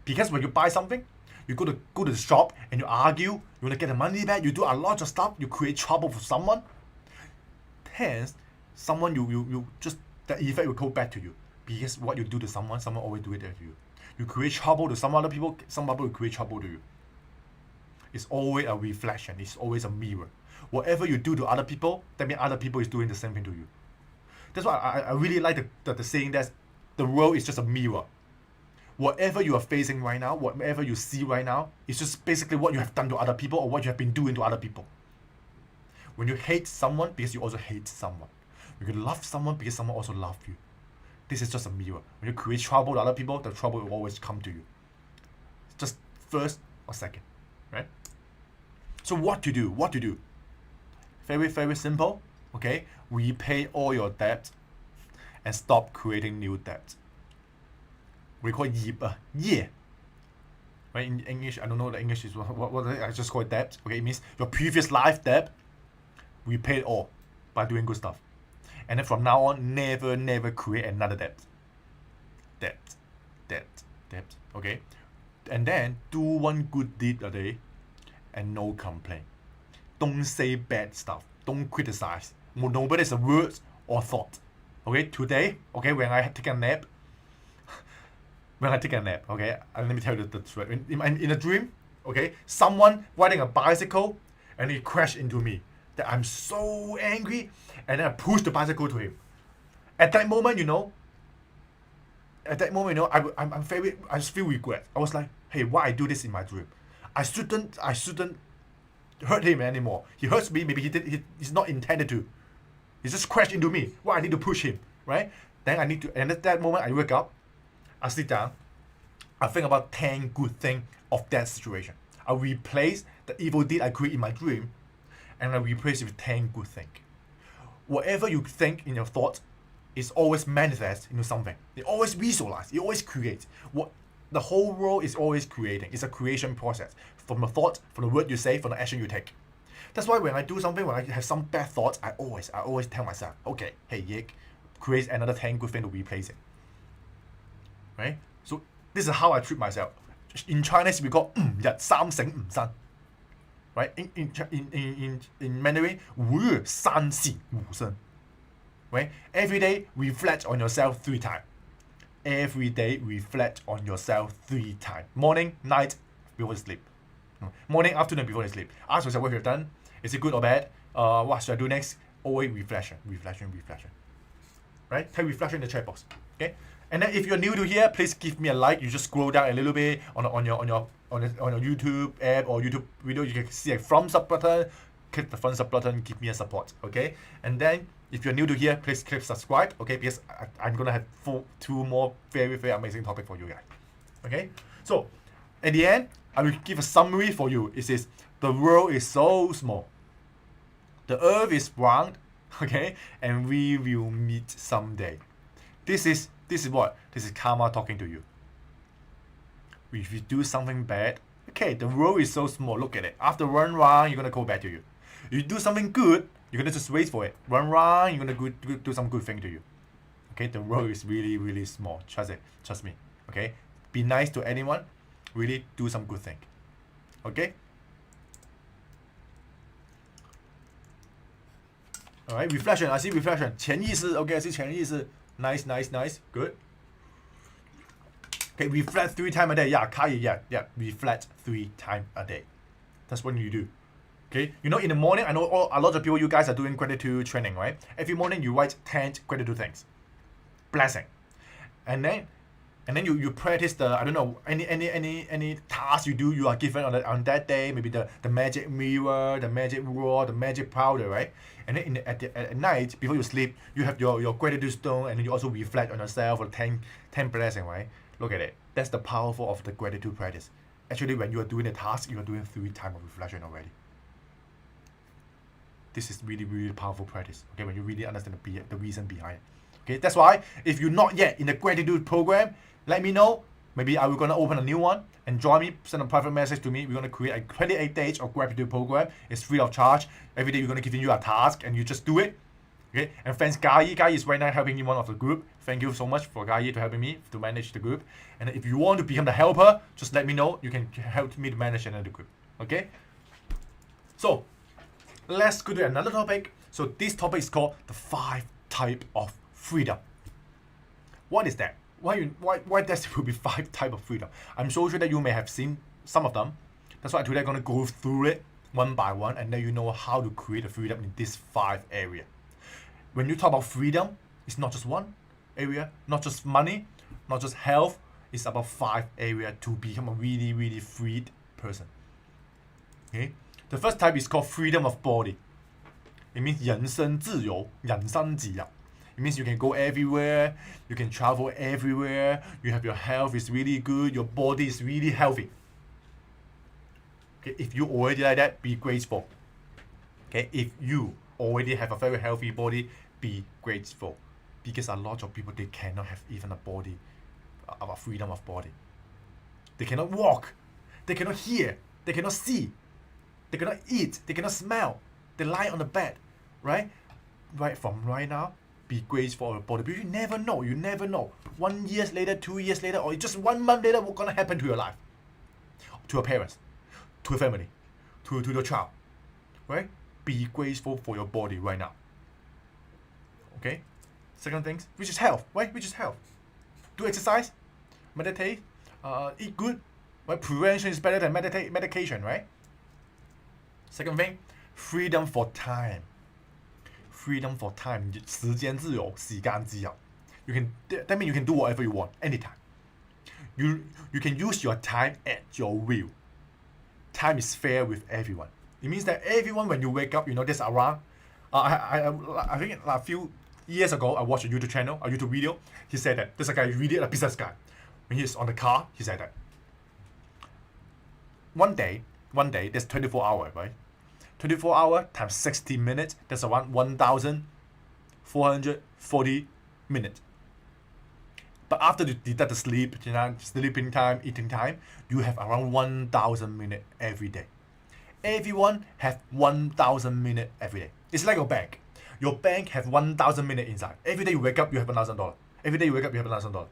because when you buy something, you go to the shop and you argue. You want to get the money back. You do a lot of stuff. You create trouble for someone. Hence, someone you just the effect will go back to you, because what you do to someone always do it to you. You create trouble to some other people, some other will create trouble to you. It's always a reflection. It's always a mirror. Whatever you do to other people, that means other people is doing the same thing to you. That's why I really like the saying that the world is just a mirror. Whatever you are facing right now, whatever you see right now, it's just basically what you have done to other people or what you have been doing to other people. When you hate someone, because you also hate someone. You can love someone because someone also loves you. This is just a mirror. When you create trouble to other people, the trouble will always come to you. Just first or second, right? So what to do? What to do? Very, very simple. Okay, repay all your debt and stop creating new debt. We call it yeah. Right, in English, I don't know the English is what I just call it debt. Okay, it means your previous life debt, repay it all by doing good stuff. And then from now on, never create another debt. Debt. Okay? And then do one good deed a day and no complaint. Don't say bad stuff. Don't criticize. Nobody's a word or thought. Okay, today, okay, when I take a nap, okay, let me tell you the truth. In a dream, okay, someone riding a bicycle and he crashed into me. That I'm so angry, and then I push the bicycle to him. At that moment, I just feel regret. I was like, hey, why I do this in my dream? I shouldn't hurt him anymore. He hurts me, maybe he's not intended to. He just crashed into me. Why I need to push him, right? Then and at that moment I wake up, I sit down, I think about 10 good things of that situation. I replace the evil deed I create in my dream, and I replace it with 10 good things. Whatever you think in your thoughts is always manifest into something. You always visualize, you always create. What the whole world is always creating. It's a creation process. From the thought, from the word you say, from the action you take. That's why when I do something, when I have some bad thoughts, I always tell myself, okay, hey Yik, create another 10 good things to replace it. Right? So this is how I treat myself. In Chinese we call 日三省吾身. Right? In Mandarin, 吾日三省吾身. Right? Every day reflect on yourself 3 times. Every day reflect on yourself 3 times. Morning, night, before you sleep. Morning, afternoon, before you sleep. Ask yourself what you've done. Is it good or bad? What should I do next? Always reflection. Right? Type reflection in the chat box. Okay? And then if you're new to here, please give me a like. You just scroll down a little bit on your YouTube app or YouTube video. You can see a thumbs up button. Click the thumbs up button. Give me a support. Okay? And then if you're new to here, please click subscribe. Okay? Because I'm gonna have 2 more very, very amazing topics for you guys. Okay? So at the end, I will give a summary for you. It says the world is so small. The earth is round. Okay? And we will meet someday. This is what? This is karma talking to you. If you do something bad, okay, the world is so small, look at it. After one round, you're gonna go back to you. If you do something good, you're gonna just wait for it. One round, you're gonna do some good thing to you. Okay, the world is really, really small. Trust me. Okay? Be nice to anyone. Really do some good thing. Okay? Alright, reflection. I see reflection. 潜意识. Okay, I see 潜意识. Nice. Good. Okay, reflect 3 times a day. Yeah, 可以. Yeah. Reflect 3 times a day. That's what you do. Okay, you know, in the morning, I know a lot of people, you guys are doing gratitude training, right? Every morning you write 10 gratitude things, blessing, and then you practice the, I don't know, any task you are given on that day, maybe the magic mirror, the magic rod, the magic powder, right? And then at night before you sleep, you have your gratitude stone, and then you also reflect on yourself for 10 blessing, right? Look at it. That's the powerful of the gratitude practice. Actually, when you are doing the task, you are doing 3 times of reflection already. This is really, really powerful practice. Okay, when you really understand the reason behind it. Okay, that's why if you're not yet in the gratitude program, let me know. Maybe I will gonna open a new one and join me. Send a private message to me. We're gonna create a 28 days of gratitude program. It's free of charge. Every day we're gonna give you a task and you just do it. Okay, and thanks Guy. Guy is right now helping me one of the group. Thank you so much for Guy to helping me to manage the group. And if you want to become the helper, just let me know. You can help me to manage another group. Okay. So let's go to another topic. So this topic is called the 5 types of freedom. What is that? Why does it will be 5 types of freedom? I'm so sure that you may have seen some of them. That's why today I'm gonna go through it one by one and let you know how to create a freedom in this 5 areas. When you talk about freedom, it's not just one area, not just money, not just health. It's about 5 areas to become a really, really freed person. Okay. The first type is called freedom of body. It means 人身自由, 人身自由. It means you can go everywhere, you can travel everywhere, you have your health is really good, your body is really healthy. Okay, if you already like that, be grateful. Okay, if you already have a very healthy body, be grateful. Because a lot of people, they cannot have even a body, a freedom of body. They cannot walk, they cannot hear, they cannot see, they cannot eat, they cannot smell. They lie on the bed, right? From right now, be grateful for your body. But you never know. 1 year later, 2 years later, or just 1 month later, what's gonna happen to your life? To your parents, to your family, to your child, right? Be grateful for your body right now. Okay? Second thing, which is health, right? Which is health. Do exercise, meditate, eat good, right? Prevention is better than medication, right? Second thing, freedom for time. Freedom for time. 时间自由, 时間自由. That means you can do whatever you want, anytime. You can use your time at your will. Time is fair with everyone. It means that everyone, when you wake up, you know, there's around. I think a few years ago, I watched a YouTube channel, a YouTube video. He said that there's a guy, really a business guy. When he's on the car, he said that one day, there's 24 hours, right? 24 hours times 60 minutes, that's around 1,440 minutes. But after you deduct the sleep, sleeping time, eating time, you have around 1,000 minutes every day. Everyone have 1,000 minutes every day. It's like your bank. Your bank have 1,000 minutes inside. Every day you wake up, you have $1,000. Every day you wake up, you have $1,000.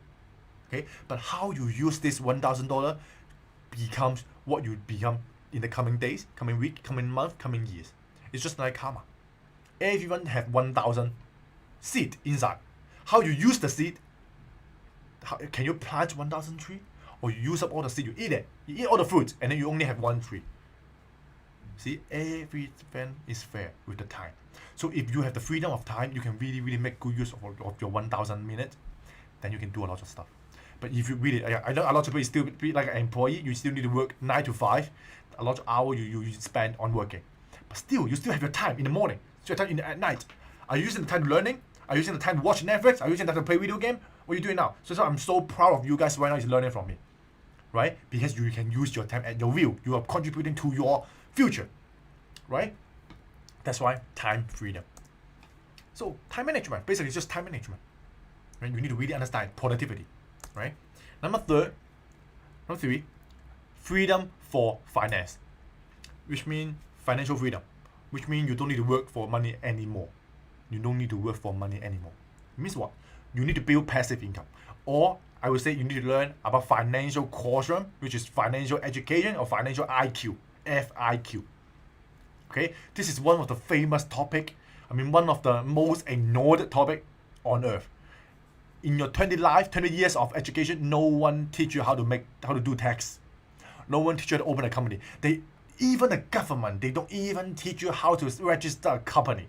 Okay? But how you use this $1,000 becomes what you become in the coming days, coming week, coming month, coming years. It's just like karma. Everyone have 1,000 seed inside. How you use the seed? Can you plant 1,000 trees? Or you use up all the seed, you eat it. You eat all the fruits, and then you only have 1 tree. See, everything is fair with the time. So if you have the freedom of time, you can really, really make good use of your 1,000 minutes. Then you can do a lot of stuff. But if you really, I know a lot of people still be like an employee, you still need to work 9 to 5. A lot of hours you spend on working. But still, you still have your time in the morning. So your time at night. Are you using the time learning? Are you using the time to watch Netflix? Are you using the time to play video game? What are you doing now? So I'm so proud of you guys right now is learning from me. Right? Because you can use your time at your will. You are contributing to your future. Right? That's why time freedom. So time management, basically it's just time management. Right? You need to really understand productivity. Right? Number 3, freedom for finance, which means financial freedom, which means you don't need to work for money anymore. You don't need to work for money anymore. It means what? You need to build passive income. Or I would say you need to learn about financial quotient, which is financial education or financial IQ, FIQ. Okay? This is one of the famous topic. One of the most ignored topic on earth. In your 20 years of education, no one teach you how to do tax. No one teach you how to open a company. Even the government, they don't even teach you how to register a company.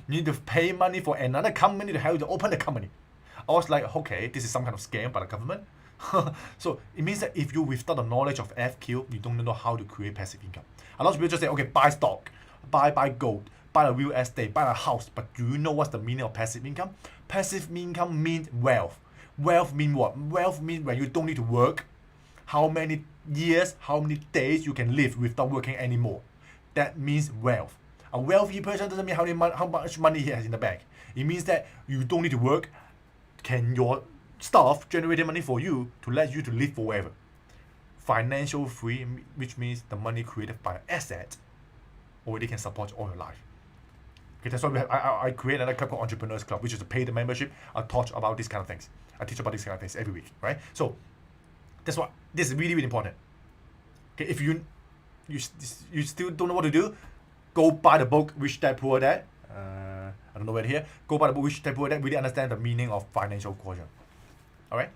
You need to pay money for another company to help you to open the company. I was like, okay, this is some kind of scam by the government. So it means that if you without the knowledge of FQ, you don't know how to create passive income. A lot of people just say, okay, buy stock, buy gold, buy a real estate, buy a house. But do you know what's the meaning of passive income? Passive income means wealth. Wealth means what? Wealth means when you don't need to work, how many years, how many days you can live without working anymore. That means wealth. A wealthy person doesn't mean how much money he has in the bank. It means that you don't need to work. Can your staff generate money for you to let you to live forever? Financial free, which means the money created by an asset already can support all your life. Okay, that's why I create another club called Entrepreneurs Club, which is a paid membership. I talk about these kind of things. I teach about these kind of things every week, right? So this is really, really important. Okay, if you still don't know what to do, go buy the book Rich Dad Poor Dad. I don't know where here. Go buy the book Rich Dad Poor Dad. Really understand the meaning of financial quotient. All right?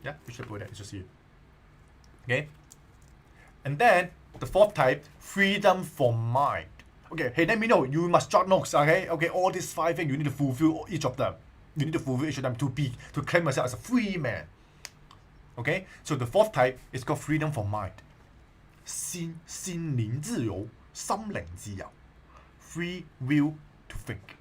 Yeah, Rich Dad Poor Dad. It's just here. Okay. And then the fourth type, freedom from mind. Okay, hey, let me know. You must jot notes. Okay, all these 5 things you need to fulfill each of them. You need to fulfill each of them to claim yourself as a free man. Okay, so the fourth type is called freedom from mind. 心靈自由，心靈自由 free will to think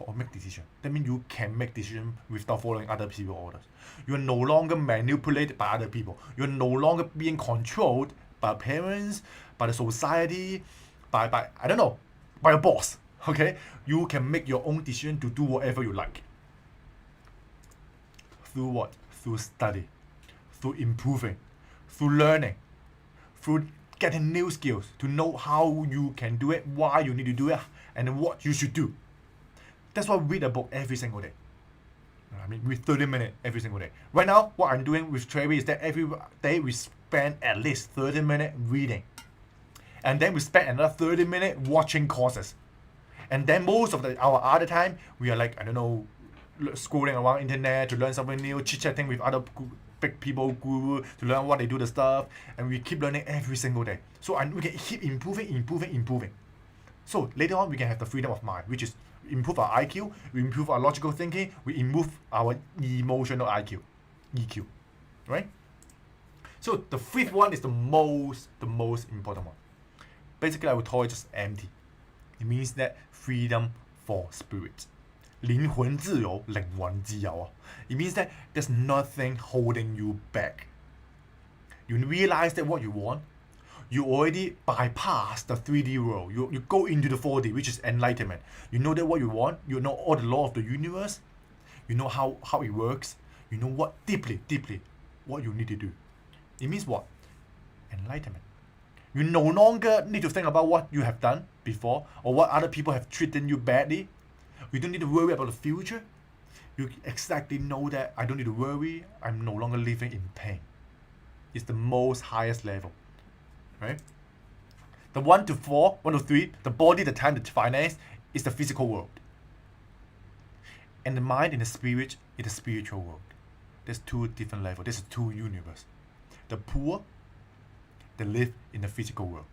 or make decision. That means you can make decision without following other people's orders. You are no longer manipulated by other people. You are no longer being controlled by parents, by the society, by I don't know, by your boss. Okay, you can make your own decision to do whatever you like. Through what? Through study, through improving, through learning, through getting new skills to know how you can do it, why you need to do it, and what you should do. That's why we read a book every single day. I mean, with 30 minutes every single day. Right now, what I'm doing with Trevi is that every day we spend at least 30 minutes reading. And then we spend another 30 minutes watching courses. And then most of our other time, we are like, I don't know, scrolling around internet to learn something new, chit-chatting with other big people, guru, to learn what they do the stuff. And we keep learning every single day. So we can keep improving. So later on, we can have the freedom of mind, which is improve our IQ, we improve our logical thinking, we improve our emotional IQ, EQ, right? So the fifth one is the most important one. Basically, I would call it just empty. It means that freedom for spirit. 靈魂自由，靈魂自由啊. It means that there's nothing holding you back. You realize that what you want, you already bypass the 3D world. You go into the 4D, which is enlightenment. You know that what you want. You know all the law of the universe. You know how it works. You know what deeply what you need to do. It means what? Enlightenment. You no longer need to think about what you have done before or what other people have treated you badly. You don't need to worry about the future. You exactly know that I don't need to worry. I'm no longer living in pain. It's the most highest level. Right? The 1 to 4, 1 to 3, the body, the time, the finance is the physical world. And the mind and the spirit is the spiritual world. There's 2 different levels. There's 2 universes. The poor, they live in the physical world.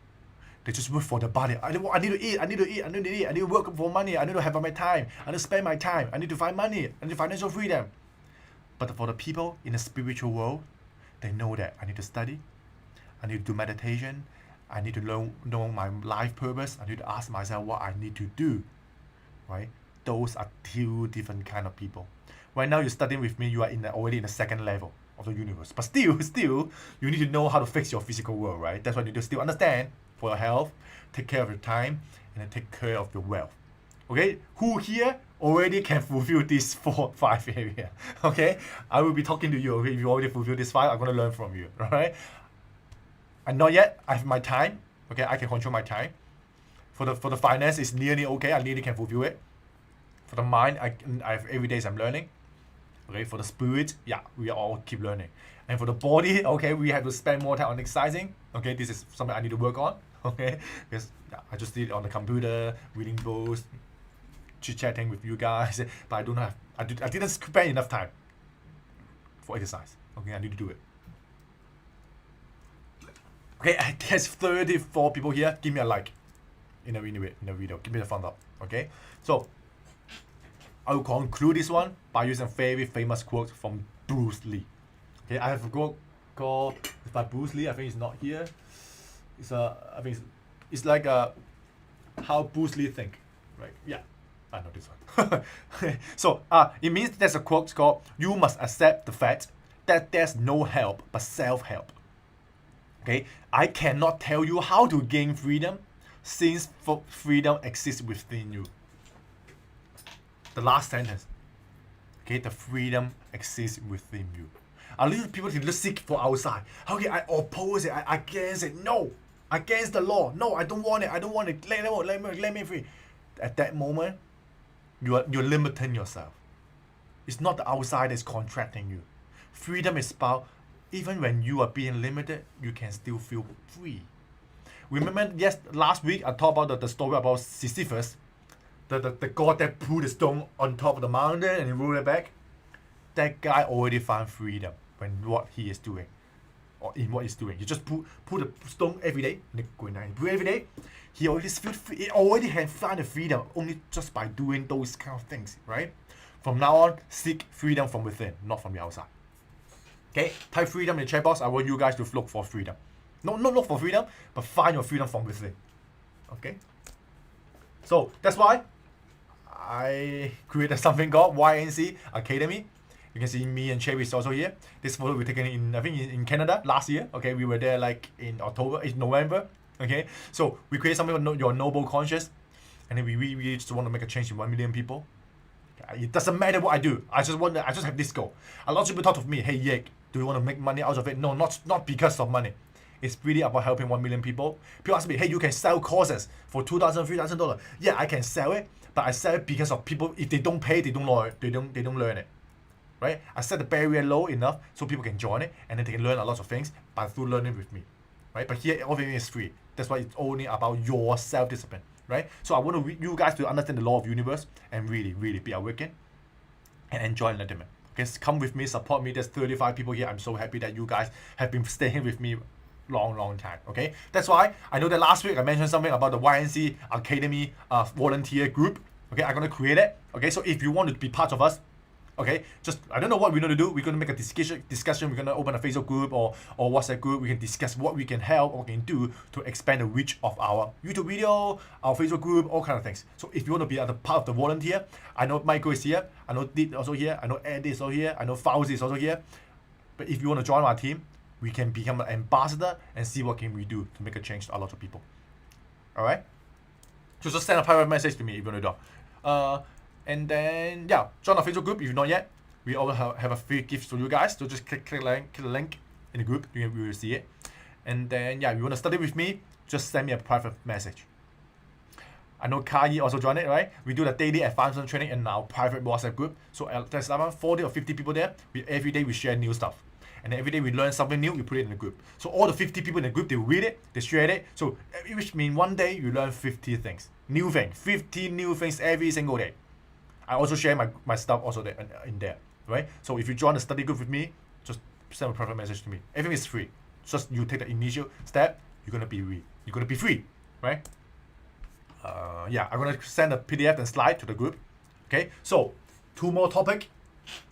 They just work for the body. I need to eat. I need to work for money. I need to have my time. I need to spend my time. I need to find money. I need financial freedom. But for the people in the spiritual world, they know that I need to study. I need to do meditation. I need to know my life purpose. I need to ask myself what I need to do. Right? Those are 2 different kind of people. Right now, you're studying with me. You are already in the 2nd level of the universe. But still, you need to know how to fix your physical world. Right? That's why you need to still understand for your health, take care of your time, and then take care of your wealth. Okay? Who here already can fulfill these 5 areas? Okay? I will be talking to you. Okay? If you already fulfill these 5, I'm going to learn from you. Alright? And not yet. I have my time. Okay, I can control my time. For the finance, it's nearly okay. I nearly can fulfill it. For the mind, I have every day I'm learning. Okay, for the spirit, yeah, we all keep learning. And for the body, okay, we have to spend more time on exercising. Okay, this is something I need to work on. Okay, because yeah, I just did it on the computer, reading books, chit-chatting with you guys. But I didn't spend enough time for exercise. Okay, I need to do it. Okay, there's 34 people here. Give me a like in the video. Give me the thumbs up. Okay, so I will conclude this one by using a very famous quote from Bruce Lee. Okay, I have a quote called, it's by Bruce Lee. I think it's not here. I think it's like how Bruce Lee think, right? Yeah, I know this one. So it means there's a quote called, "You must accept the fact that there's no help but self-help." Okay, I cannot tell you how to gain freedom, since freedom exists within you. The last sentence. Okay, the freedom exists within you. A lot of people can just seek for outside. Okay, I oppose it. I against it. No, against the law. No, I don't want it. I don't want it. Let me free. At that moment, you're limiting yourself. It's not the outside that's contracting you. Freedom is about, even when you are being limited, you can still feel free. Remember, last week I talked about the story about Sisyphus, the god that put the stone on top of the mountain and he rolled it back. That guy already found freedom when what he is doing, or in what he's doing. He just put the stone every day, every day. He already feel free. He already had found the freedom only just by doing those kind of things, right? From now on, seek freedom from within, not from the outside. Okay, type freedom in the chat box. I want you guys to look for freedom. Not look for freedom, but find your freedom from within. Okay? So that's why I created something called YNC Academy. You can see me and Cherry is also here. This photo we taken in, I think, in Canada last year. Okay, we were there like in November. Okay, so we created something called Your Noble Conscious, and then we just want to make a change in 1 million people. It doesn't matter what I do. I just have this goal. A lot of people talk to me, "Hey Yek, do you want to make money out of it?" No, not because of money. It's really about helping 1 million people. People ask me, "Hey, you can sell courses for $2,000, $3,000." Yeah, I can sell it, but I sell it because of people. If they don't pay, they don't learn it. Right? I set the barrier low enough so people can join it, and then they can learn a lot of things by through learning with me. Right? But here everything is free. That's why it's only about your self-discipline. Right? So I want you guys to understand the law of the universe and really, really be awakened and enjoy enlightenment. Okay, come with me, support me. There's 35 people here. I'm so happy that you guys have been staying with me long time. Okay, that's why I know that last week I mentioned something about the YNC Academy volunteer group. Okay, I'm gonna create it. Okay, so if you want to be part of us, okay, just I don't know what we're gonna do. We're gonna make a discussion. We're gonna open a Facebook group or WhatsApp group. We can discuss what we can help or can do to expand the reach of our YouTube video, our Facebook group, all kind of things. So if you want to be a part of the volunteer, I know Michael is here. I know Dit also here. I know Eddie is also here. I know Fauzi is also here. But if you want to join our team, we can become an ambassador and see what can we do to make a change to a lot of people. All right. So just send a private message to me if you want to do. And then, yeah, join our Facebook group if you're not yet. We also have a free gift for you guys. So just click the link in the group. You will see it. And then, yeah, if you want to study with me, just send me a private message. I know Kai also joined it, right? We do the daily advancement training in our private WhatsApp group. So there's around 40 or 50 people there. Every day we share new stuff. And then every day we learn something new, we put it in the group. So all the 50 people in the group, they read it, they share it. So which means one day you learn 50 things. New things. 50 new things every single day. I also share my stuff also there, in there, right? So if you join the study group with me, just send a private message to me. Everything is free. Just you take the initial step, you're gonna be free, right? Yeah, I'm gonna send a PDF and slide to the group. Okay, so 2 more topic,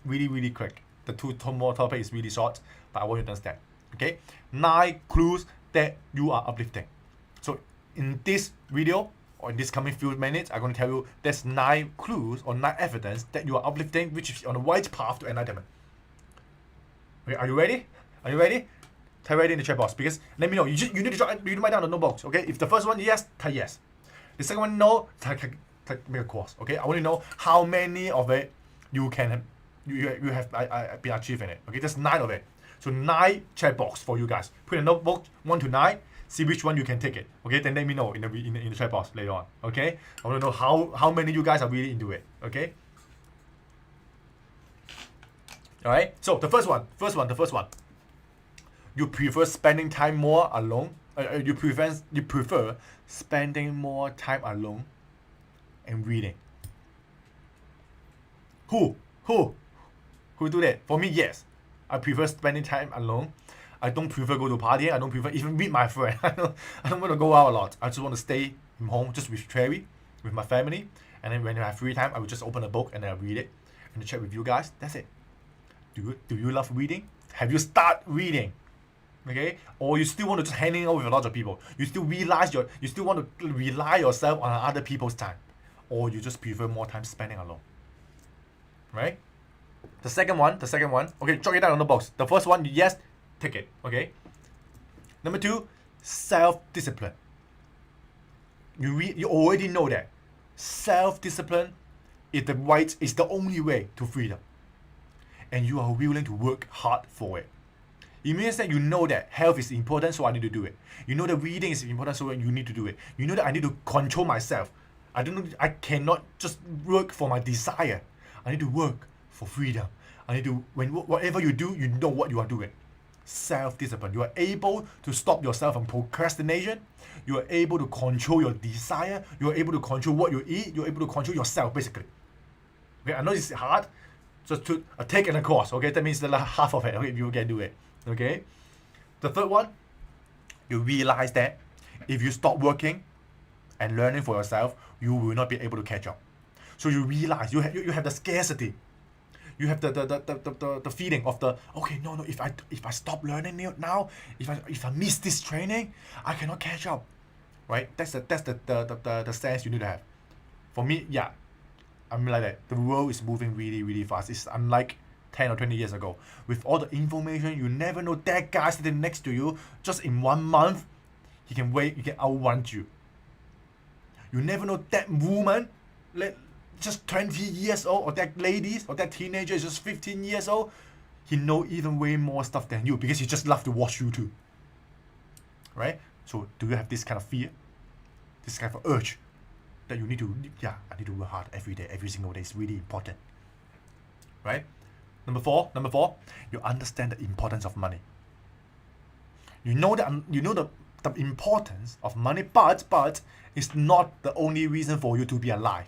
really quick. The two more topic is really short, but I want you to understand. Okay, 9 clues that you are uplifting. So in this video, or in this coming few minutes, I'm going to tell you there's 9 clues or 9 evidence that you are uplifting, which is on the right path to enlightenment. Okay, are you ready? Are you ready? Type ready in the chat box, because let me know. You need to write down the notebooks. Okay, if the first one yes, type yes. The second one no, type make a cross. Okay, I want to know how many of it you can you have been achieving it. Okay, there's 9 of it. So 9 chat box for you guys. Put a notebook 1 to 9. See which one you can take it. Okay, then let me know in the chat box later on. Okay, I want to know how many you guys are really into it. Okay. All right. So the first one. You prefer spending time more alone. You prefer spending more time alone and reading. Who do that? For me, yes. I prefer spending time alone. I don't prefer go to partying. I don't prefer even meet my friend. I don't want to go out a lot. I just want to stay home just with Cherry, with my family. And then when I have free time, I will just open a book and then I read it and chat with you guys. That's it. Do you love reading? Have you started reading? Okay? Or you still want to just hanging out with a lot of people? You still want to rely yourself on other people's time? Or you just prefer more time spending alone? Right? The second one, okay, jot it down on the box. The first one, yes, take it, okay? Number 2, self-discipline. You already know that self-discipline is the only way to freedom. And you are willing to work hard for it. It means that you know that health is important, so I need to do it. You know that reading is important, so you need to do it. You know that I need to control myself. I cannot just work for my desire. I need to work for freedom. I need to, whatever you do, you know what you are doing. Self-discipline. You are able to stop yourself from procrastination. You are able to control your desire. You are able to control what you eat. You are able to control yourself, basically. Okay, I know it's hard. Just to take in a course. Okay, that means like half of it. Okay, if you can do it. Okay. The third one, you realize that if you stop working and learning for yourself, you will not be able to catch up. So you realize you have the scarcity. You have the feeling of the no, if I stop learning now, if I miss this training, I cannot catch up. Right? That's the sense you need to have. For me, yeah, I'm like that. The world is moving really, really fast. It's unlike 10 or 20 years ago. With all the information, you never know that guy sitting next to you, just in 1 month, he can outrun you. You never know that woman, just 20 years old, or that lady, or that teenager is just 15 years old, he know even way more stuff than you because he just love to watch you too. Right? So do you have this kind of fear? This kind of urge that you need to, I need to work hard every day, every single day. It's really important. Right? Number four, you understand the importance of money. You know the importance of money, but it's not the only reason for you to be alive.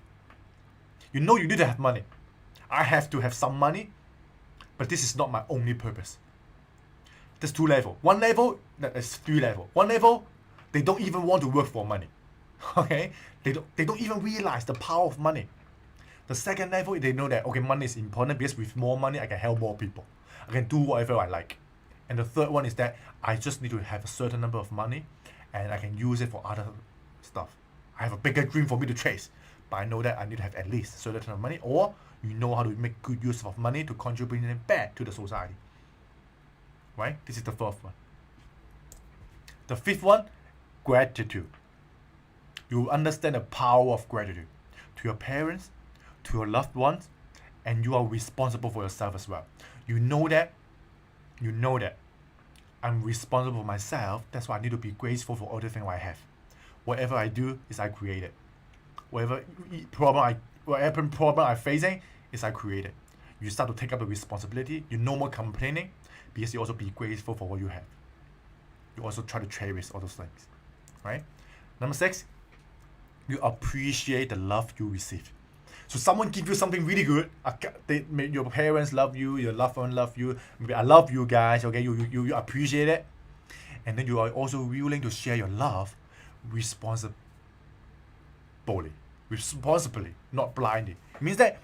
You know you need to have money. I have to have some money, but this is not my only purpose. There's 2 levels. One level, there's 3 levels. One level, they don't even want to work for money. Okay? They don't even realize the power of money. The second level, they know that money is important because with more money I can help more people. I can do whatever I like. And the third one is that I just need to have a certain number of money and I can use it for other stuff. I have a bigger dream for me to chase. But I know that I need to have at least a certain amount of money, or you know how to make good use of money to contribute it back to the society. Right? This is the fourth one. The fifth one, gratitude. You understand the power of gratitude to your parents, to your loved ones, and you are responsible for yourself as well. You know that I'm responsible for myself. That's why I need to be grateful for everything I have. Whatever I do is I create it. Whatever problem I'm facing is I create it. You start to take up the responsibility. You no more complaining because you also be grateful for what you have. You also try to cherish all those things. Right? Number 6, you appreciate the love you receive. So someone give you something really good. Your parents love you, your loved one love you. Maybe I love you guys. Okay, you appreciate it, and then you are also willing to share your love responsibly, not blindly. It means that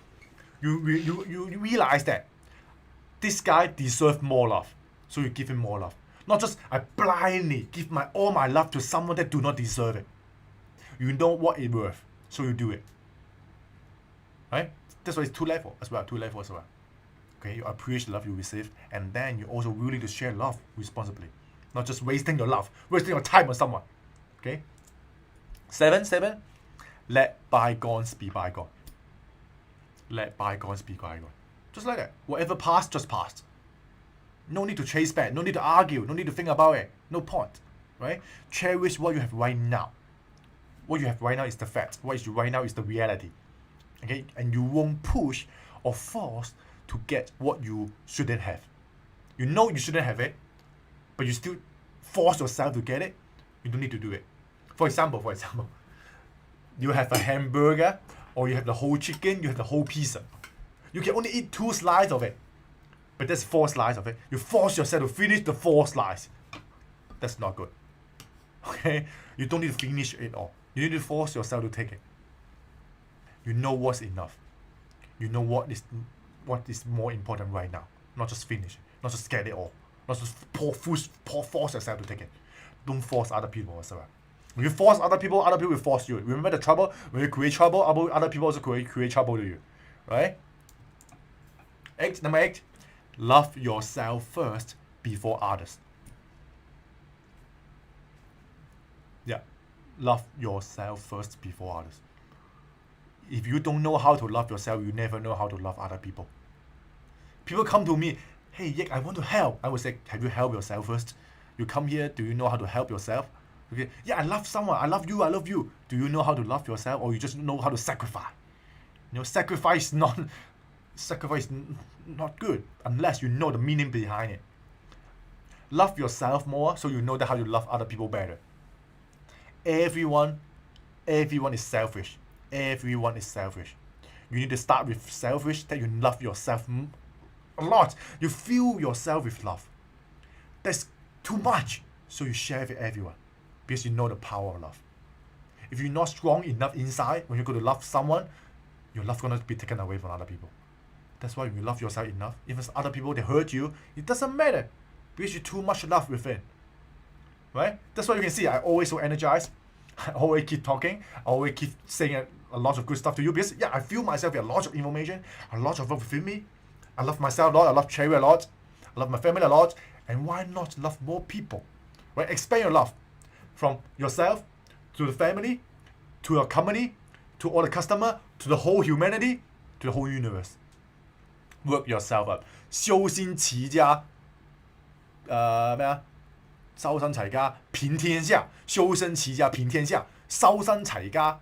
you realize that this guy deserves more love, so you give him more love. Not just I blindly give all my love to someone that do not deserve it. You know what it's worth, so you do it. Right? That's why it's 2 levels as well. Okay, you appreciate the love you receive, and then you're also willing to share love responsibly, not just wasting your time on someone. Okay. 7, let bygones be bygones. Let bygones be bygones. Just like that. Whatever passed, just passed. No need to chase back. No need to argue. No need to think about it. No point. Right? Cherish what you have right now. What you have right now is the fact. What is right now is the reality. Okay? And you won't push or force to get what you shouldn't have. You know you shouldn't have it, but you still force yourself to get it. You don't need to do it. For example, you have a hamburger, or you have the whole chicken, you have the whole pizza. You can only eat 2 slices of it. But there's 4 slices of it. You force yourself to finish the 4 slices. That's not good. Okay? You don't need to finish it all. You need to force yourself to take it. You know what's enough. You know what is more important right now. Not just finish it. Not just get it all. Not just force yourself to take it. Don't force other people as well. When you force other people will force you. Remember the trouble? When you create trouble, other people also create trouble to you. Right? Number 8. Love yourself first before others. Yeah. Love yourself first before others. If you don't know how to love yourself, you never know how to love other people. People come to me, hey, Yik, I want to help. I would say, have you helped yourself first? You come here, do you know how to help yourself? Okay, yeah, I love someone. I love you. Do you know how to love yourself, or you just know how to sacrifice? Sacrifice is not good unless you know the meaning behind it. Love yourself more so you know how you love other people better. Everyone is selfish. Everyone is selfish. You need to start with selfish, that you love yourself a lot. You fill yourself with love. That's too much, so you share with everyone because you know the power of love. If you're not strong enough inside, when you go to love someone, your love gonna be taken away from other people. That's why when you love yourself enough, even other people, they hurt you, it doesn't matter because you too much love within. Right? That's why you can see I always so energized. I always keep talking. I always keep saying a lot of good stuff to you because I feel myself with a lot of information, a lot of love within me. I love myself a lot. I love Cherry a lot. I love my family a lot. And why not love more people? Right? Expand your love from yourself to the family, to your company, to all the customer, to the whole humanity, to the whole universe. Work yourself up. 修心齐家，烧山齊家，平天下。修身齊家，平天下。燒身齊家，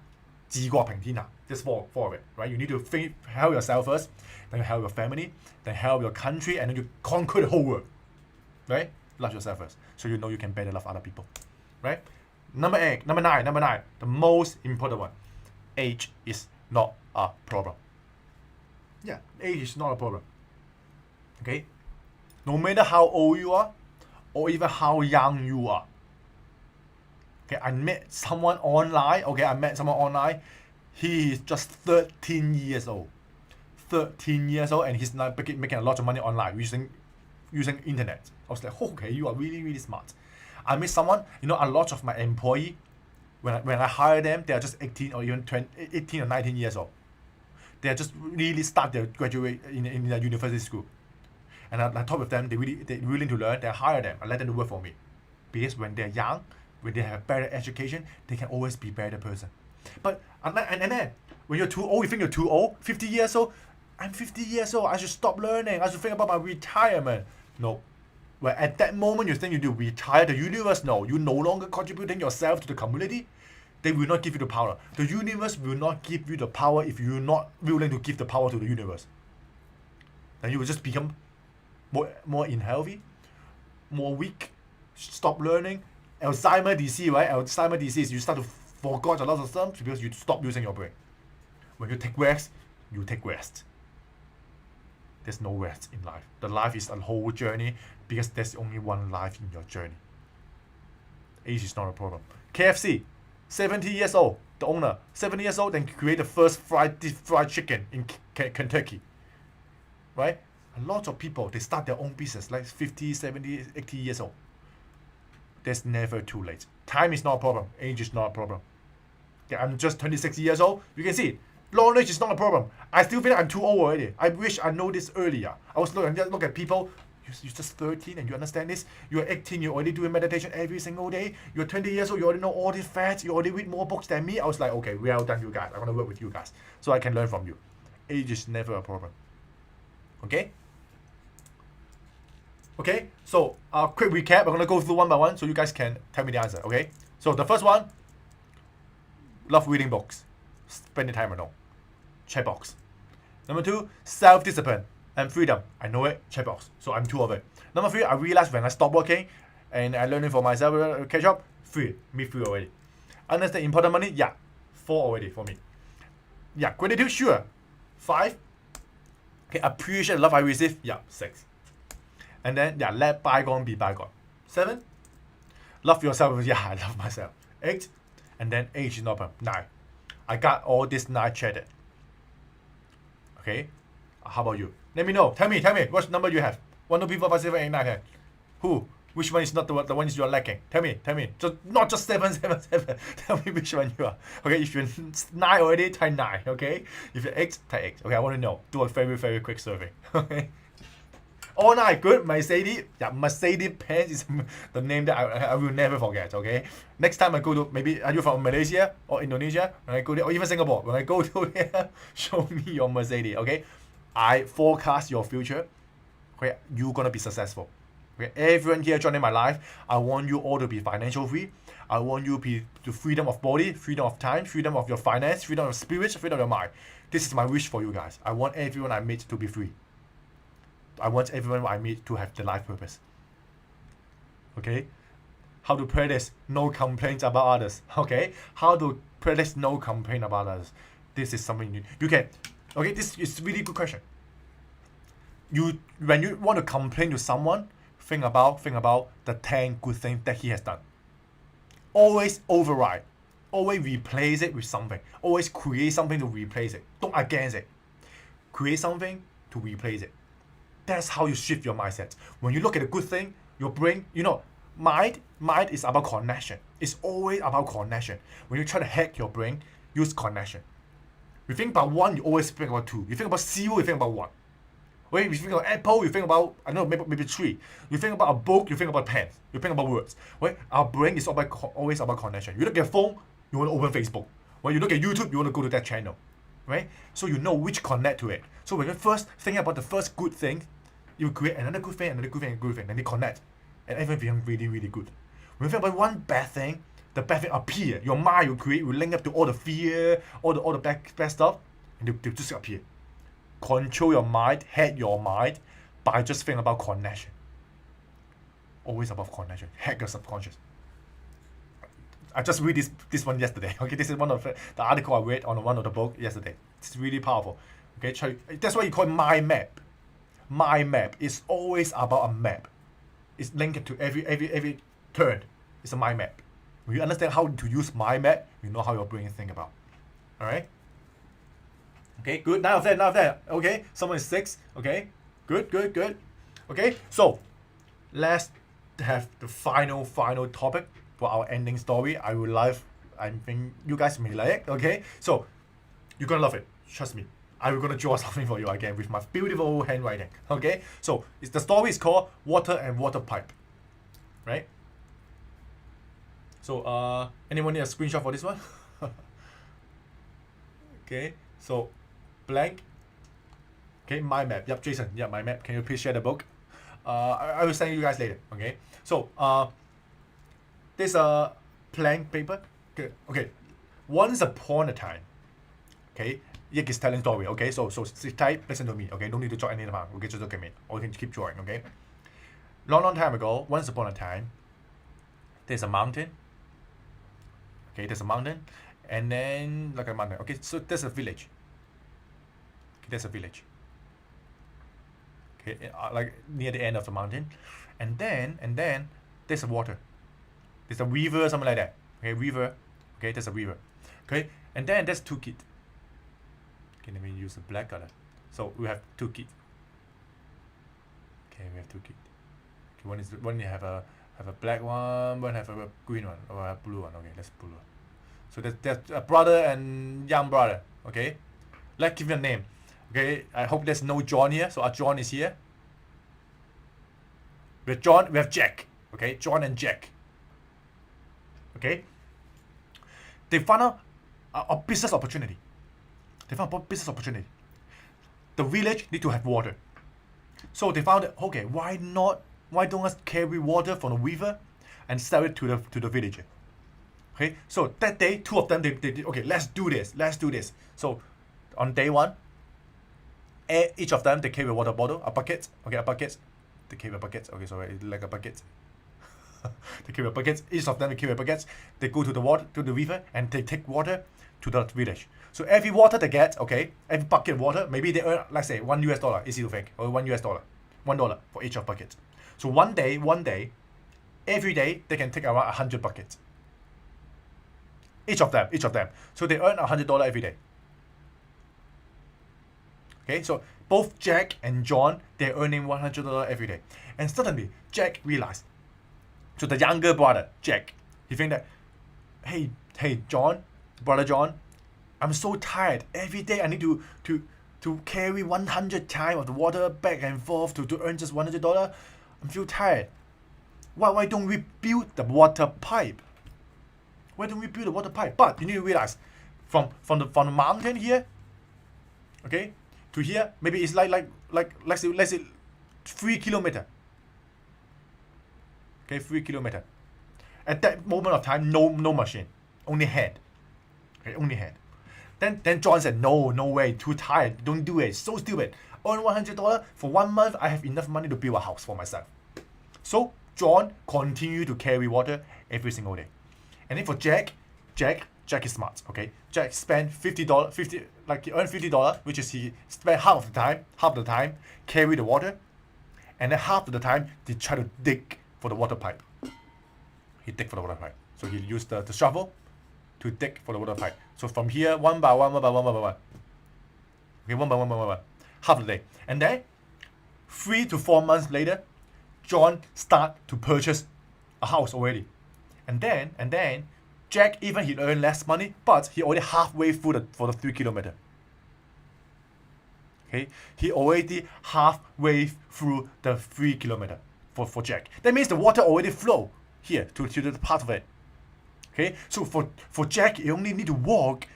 治國平天下。Just four of it, right? You need to help yourself first, then you help your family, then help your country, and then you conquer the whole world. Right? Love yourself first, so you know you can better love other people. Right? Number 9. The most important one. Age is not a problem. Yeah, age is not a problem. Okay? No matter how old you are, or even how young you are. Okay, I met someone online. He is just 13 years old. 13 years old, and he's now making a lot of money online using internet. I was like, okay, you are really, really smart. I met someone, a lot of my employee, when I hire them, they are just 18 or even 18 or 19 years old. They are just really start their graduate in the university school. And I talk with them, they're willing to learn, they hire them, I let them work for me. Because when they're young, when they have better education, they can always be a better person. But and then when you're too old, you think you're too old, 50 years old, I'm 50 years old, I should stop learning, I should think about my retirement. No. Well, at that moment you think you do retire, the universe, no, you're no longer contributing yourself to the community, they will not give you the power. The universe will not give you the power if you're not willing to give the power to the universe. Then you will just become more unhealthy, more weak, stop learning. Alzheimer's disease, right? Alzheimer's disease, you start to forget a lot of stuff because you stop using your brain. When you take rest, you take rest. There's no rest in life. The life is a whole journey because there's only one life in your journey. Age is not a problem. KFC, 70 years old, the owner, 70 years old, then create the first fried chicken in Kentucky. Right? A lot of people, they start their own business like 50, 70, 80 years old. There's never too late. Time is not a problem. Age is not a problem. Okay, I'm just 26 years old. You can see, knowledge is not a problem. I still feel like I'm too old already. I wish I know this earlier. I was look at people. You're just 13 and you understand this. You're 18, you're already doing meditation every single day. You're 20 years old, you already know all these facts. You already read more books than me. I was like, okay, well done, you guys. I want to work with you guys so I can learn from you. Age is never a problem. Okay? Okay, so quick recap. I'm going to go through one by one so you guys can tell me the answer. Okay? So the first one, love reading books. Spending time alone. Check box. Number 2, self-discipline and freedom. I know it. Check box. So I'm 2 of it. Number 3, I realized when I stopped working and I learned it for myself, catch up, 3. Me 3 already. Understand important money? Yeah. 4 already for me. Yeah. Gratitude? Sure. 5. Okay, appreciate the love I receive? Yeah. 6. And then, yeah, let bygone be bygone. 7, love yourself. Yeah, I love myself. 8, and then age is not a problem. 9, I got all this 9 chatted. Okay, how about you? Let me know. Tell me, what number you have? 1, 2, 3, 4, 5, 6, 7, 8, 9, 10. Who? Which one is not the ones you are lacking? Tell me. Just not just 7, 7, 7. Tell me which one you are. Okay, if you're 9 already, type 9. Okay, if you're 8, type 8. Okay, I want to know. Do a very, very quick survey. Okay. All 9, good. Mercedes. Yeah, Mercedes Benz is the name that I will never forget. Okay. Next time I go to, maybe are you from Malaysia or Indonesia? When I go there, or even Singapore, when I go to there, show me your Mercedes. Okay. I forecast your future. Okay, you're gonna be successful. Okay, everyone here joining my life, I want you all to be financial free. I want you to be the freedom of body, freedom of time, freedom of your finance, freedom of spirit, freedom of your mind. This is my wish for you guys. I want everyone I meet to be free. I want everyone I meet to have the life purpose. Okay? How to practice no complaints about others. Okay? How to practice no complaint about others. This is something you can. Okay, this is really good question. When you want to complain to someone, think about the 10 good things that he has done. Always override. Always replace it with something. Always create something to replace it. Don't against it. Create something to replace it. That's how you shift your mindset. When you look at a good thing, your brain, mind is about connection. It's always about connection. When you try to hack your brain, use connection. You think about 1, you always think about 2. You think about 0, you think about 1. When you think about apple, you think about, I don't know, maybe 3. You think about a book, you think about pen. You think about words. Right? Our brain is always about connection. You look at a phone, you want to open Facebook. When you look at YouTube, you want to go to that channel. Right? So you know which connect to it. So when you first think about the first good thing, you create another good thing, then they connect. And everything becomes really, really good. When you think about one bad thing, the bad thing appear. Your mind will link up to all the fear, all the bad stuff, and they'll just appear. Control your mind, hack your mind by just thinking about connection. Always about connection. Hack your subconscious. I just read this one yesterday. Okay, this is one of the article I read on one of the book yesterday. It's really powerful. Okay, that's why you call it mind map. Mind map is always about a map. It's linked to every turn. It's a mind map. When you understand how to use mind map, you know how your brain think about. All right. Okay, good. Now of that. Okay, someone is 6. Okay, good. Okay, so let's have the final topic for our ending story. I think you guys may like it. Okay, so you're gonna love it. Trust me. I'm gonna draw something for you again with my beautiful handwriting. Okay, so the story is called Water and Water Pipe. Right. So anyone need a screenshot for this one? Okay, so blank. Okay, my map. Yep, Jason. Yeah, my map. Can you please share the book? I will send you guys later. Okay. So this blank paper. Okay. Once upon a time. Okay. Yik is telling story. Okay. So sit tight. Listen to me. Okay. Don't need to jot any of them. Okay. Just look at me. Or you can keep drawing. Okay. Long time ago. Once upon a time. There's a mountain. Okay. There's a mountain, and then like a mountain. Okay. So there's a village. There's a village. Okay, like near the end of the mountain, and then there's a water. There's a river, something like that. Okay, river. Okay, there's a river. Okay, and then there's 2 kids. Okay, let me use the black color. So we have 2 kids. Okay, we have 2 kids. Okay, one you have a black one have a green one, or a blue one. Okay, that's blue one. So there's a brother and young brother. Okay, let's give you a name. Okay, I hope there's no John here. So our John is here. We have John, we have Jack. Okay, John and Jack. Okay. They found out a business opportunity. The village need to have water. So they found that, okay, why don't us carry water from the river and sell it to the villager? Okay, so that day, 2 of them, they okay, let's do this. So on day 1, each of them, they carry a water bottle, a bucket. Okay, a bucket. They carry a bucket. Okay, sorry, like a bucket. They carry a bucket. Each of them, they carry a bucket. They go to the river, and they take water to the village. So every water they get, okay, every bucket of water, maybe they earn, let's say, $1, easy to think, or $1. $1 for each of buckets. So one day, every day they can take around 100 buckets. Each of them. So they earn $100 every day. Okay, so both Jack and John, they're earning $100 every day. And suddenly, Jack realized, so the younger brother, Jack, he think that, hey, brother John, I'm so tired. Every day I need to carry 100 times of the water back and forth to earn just $100. I'm feel tired. Why don't we build the water pipe? Why don't we build a water pipe? But you need to realize, from the mountain here, okay, to here, maybe it's like let's say 3 kilometers. Okay, 3 kilometers. At that moment of time, no machine, only hand. Okay, only hand. Then John said, no way, too tired, don't do it, so stupid. Earn $100 for 1 month, I have enough money to build a house for myself. So John continued to carry water every single day. And then for Jack is smart, okay? Jack spent $50, he earned $50, which is he spent half the time carry the water, and then half of the time he try to dig for the water pipe. He dig for the water pipe. So he used the shovel to dig for the water pipe. So from here, one by one. Okay, one by one. Half the day. And then 3 to 4 months later, John start to purchase a house already. And then Jack, even he earned less money, but he already halfway through for the 3 kilometers. Okay, he already halfway through the 3 kilometers for Jack. That means the water already flow here to the part of it. Okay, so for Jack, he only need to walk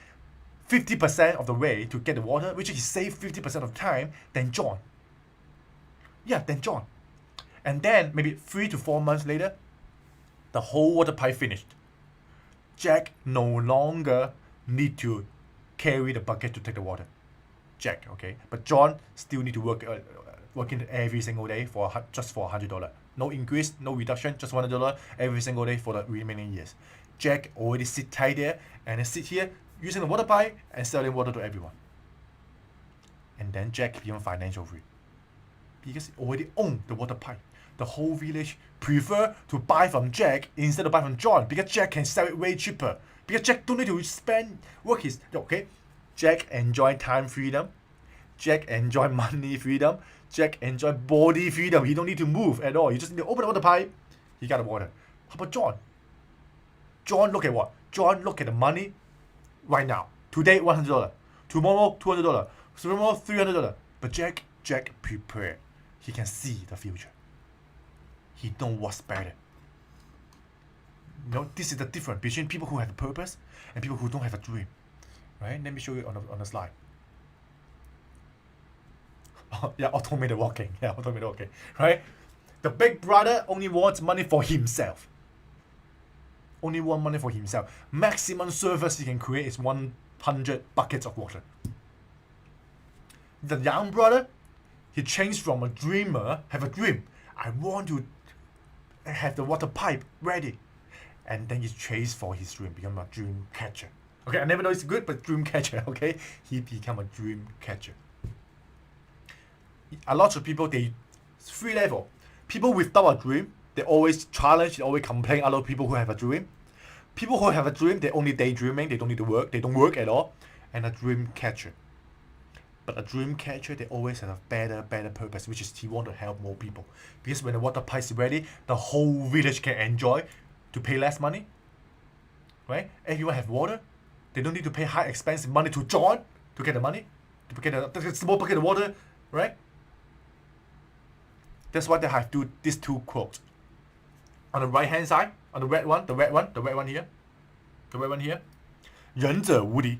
50% of the way to get the water, which he saved 50% of time than John. Yeah, than John. And then maybe 3 to 4 months later, the whole water pipe finished. Jack no longer need to carry the bucket to take the water. Jack, okay, but John still need to working every single day just for $100. No increase, no reduction, just $100 every single day for the remaining years. Jack already sit tight there and then sit here using the water pipe and selling water to everyone. And then Jack became financial free because he already owned the water pipe. The whole village prefer to buy from Jack instead of buy from John because Jack can sell it way cheaper. Because Jack don't need to work his, okay? Jack enjoy time freedom. Jack enjoy money freedom. Jack enjoy body freedom. He don't need to move at all. He just need to open the water pipe. He got the water. How about John? John look at what? John look at the money right now. Today $100. Tomorrow $200. Tomorrow $300. But Jack prepared. He can see the future. He know what's better. You know, this is the difference between people who have a purpose and people who don't have a dream. Right? Let me show you on the slide. Yeah, automated walking. Right? The big brother only wants money for himself. Only want money for himself. Maximum service he can create is 100 buckets of water. The young brother, he changed from a dreamer, have a dream. I want to have the water pipe ready. And then he chased for his dream, become a dream catcher. Okay, I never know it's good, but dream catcher, okay? He become a dream catcher. A lot of people, they 3 level. People without a dream, they always challenge, they always complain other people who have a dream. People who have a dream, they're only daydreaming, they don't need to work, they don't work at all. And a dream catcher. But a dream catcher, they always have a better purpose, which is he want to help more people. Because when the water pipe is ready, the whole village can enjoy to pay less money. Right? Everyone have water. They don't need to pay high expensive money to John to get the money, to get the small bucket of water, right? That's why they have these 2 quotes. On the right hand side, on the red one here. 仁者无敌.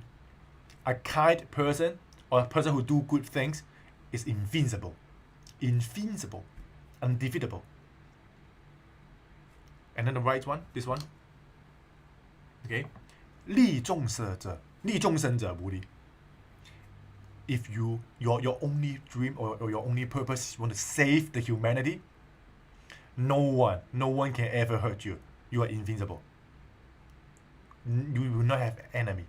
A kind person or a person who do good things is invincible, undefeatable. And then the right one, this one. Okay. 力众生者无敌. If your only dream or your only purpose is you want to save the humanity, no one can ever hurt you. You are invincible. You will not have enemy.